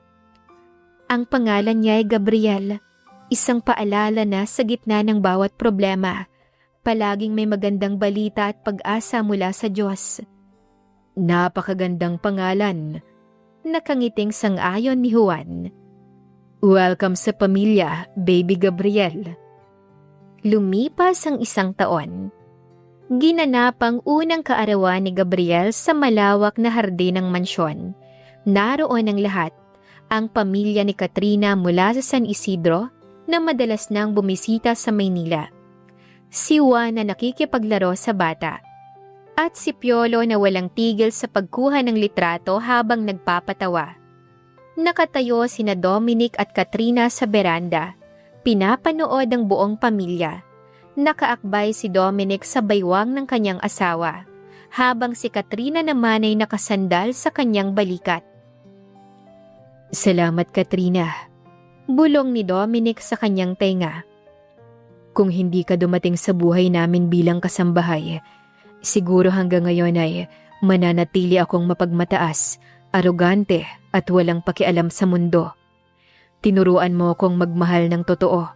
Ang pangalan niya ay Gabriel, isang paalala na sa gitna ng bawat problema, palaging may magandang balita at pag-asa mula sa Diyos. Napakagandang pangalan. Nakangiting sang-ayon ni Juan. Welcome sa pamilya, Baby Gabriel. Lumipas ang 1 taon. Ginanap ang unang kaarawan ni Gabriel sa malawak na hardin ng mansyon. Naroon ang lahat, ang pamilya ni Katrina mula sa San Isidro na madalas nang bumisita sa Maynila. Si Juan na nakikipaglaro sa bata. At si Piolo na walang tigil sa pagkuha ng litrato habang nagpapatawa. Nakatayo sina Dominic at Katrina sa beranda. Pinapanood ang buong pamilya. Nakaakbay si Dominic sa baywang ng kanyang asawa, habang si Katrina naman ay nakasandal sa kanyang balikat. Salamat, Katrina. Bulong ni Dominic sa kanyang tenga. Kung hindi ka dumating sa buhay namin bilang kasambahay, siguro hanggang ngayon ay mananatili akong mapagmataas, arogante at walang pakialam sa mundo. Tinuruan mo akong magmahal ng totoo.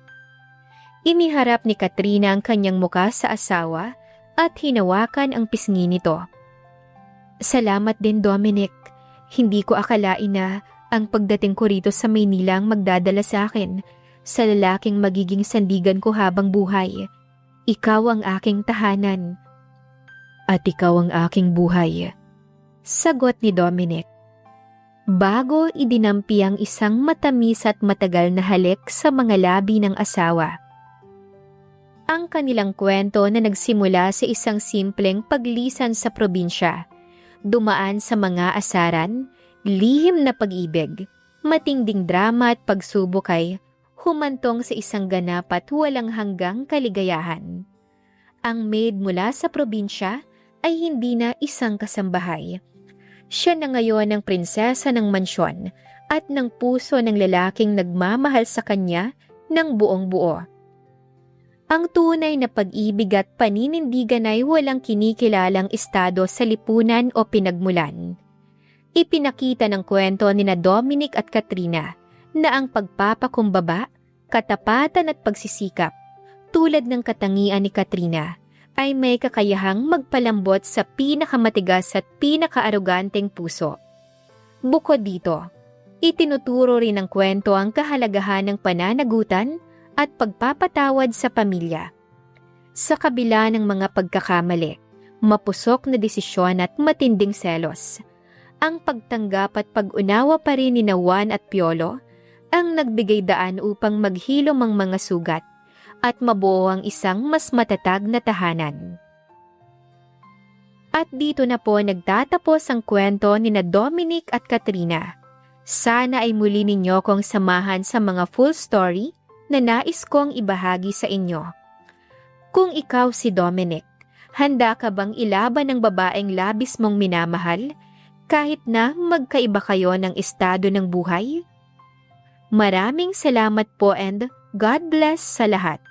Iniharap ni Katrina ang kanyang muka sa asawa at hinawakan ang pisngi nito. Salamat din, Dominic. Hindi ko akalain na ang pagdating ko rito sa Maynila ang magdadala sa akin sa lalaking magiging sandigan ko habang buhay. Ikaw ang aking tahanan. At ikaw ang aking buhay. Sagot ni Dominic. Bago idinampi ang isang matamis at matagal na halik sa mga labi ng asawa. Ang kanilang kwento na nagsimula sa isang simpleng paglisan sa probinsya, dumaan sa mga asaran, lihim na pag-ibig, matinding drama at pagsubok ay humantong sa isang ganap at walang hanggang kaligayahan. Ang maid mula sa probinsya ay hindi na isang kasambahay. Siya na ngayon ang prinsesa ng mansyon at ng puso ng lalaking nagmamahal sa kanya ng buong buo. Ang tunay na pag-ibig at paninindigan ay walang kinikilalang estado sa lipunan o pinagmulan. Ipinakita ng kwento ni na Dominic at Katrina na ang pagpapakumbaba, katapatan at pagsisikap, tulad ng katangian ni Katrina, ay may kakayahang magpalambot sa pinakamatigas at pinakaaroganteng puso. Bukod dito, itinuturo rin ng kwento ang kahalagahan ng pananagutan at pagpapatawad sa pamilya. Sa kabila ng mga pagkakamali, mapusok na desisyon at matinding selos, ang pagtanggap at pag-unawa pa rin ni Juan at Piolo ang nagbigay daan upang maghilom ang mga sugat at mabuo ang isang mas matatag na tahanan. At dito na po nagtatapos ang kwento ni na Dominic at Katrina. Sana ay muli ninyo kong samahan sa mga full story na nais kong ibahagi sa inyo. Kung ikaw si Dominic, handa ka bang ilaban ng babaeng labis mong minamahal kahit na magkaiba kayo ng estado ng buhay? Maraming salamat po and God bless sa lahat.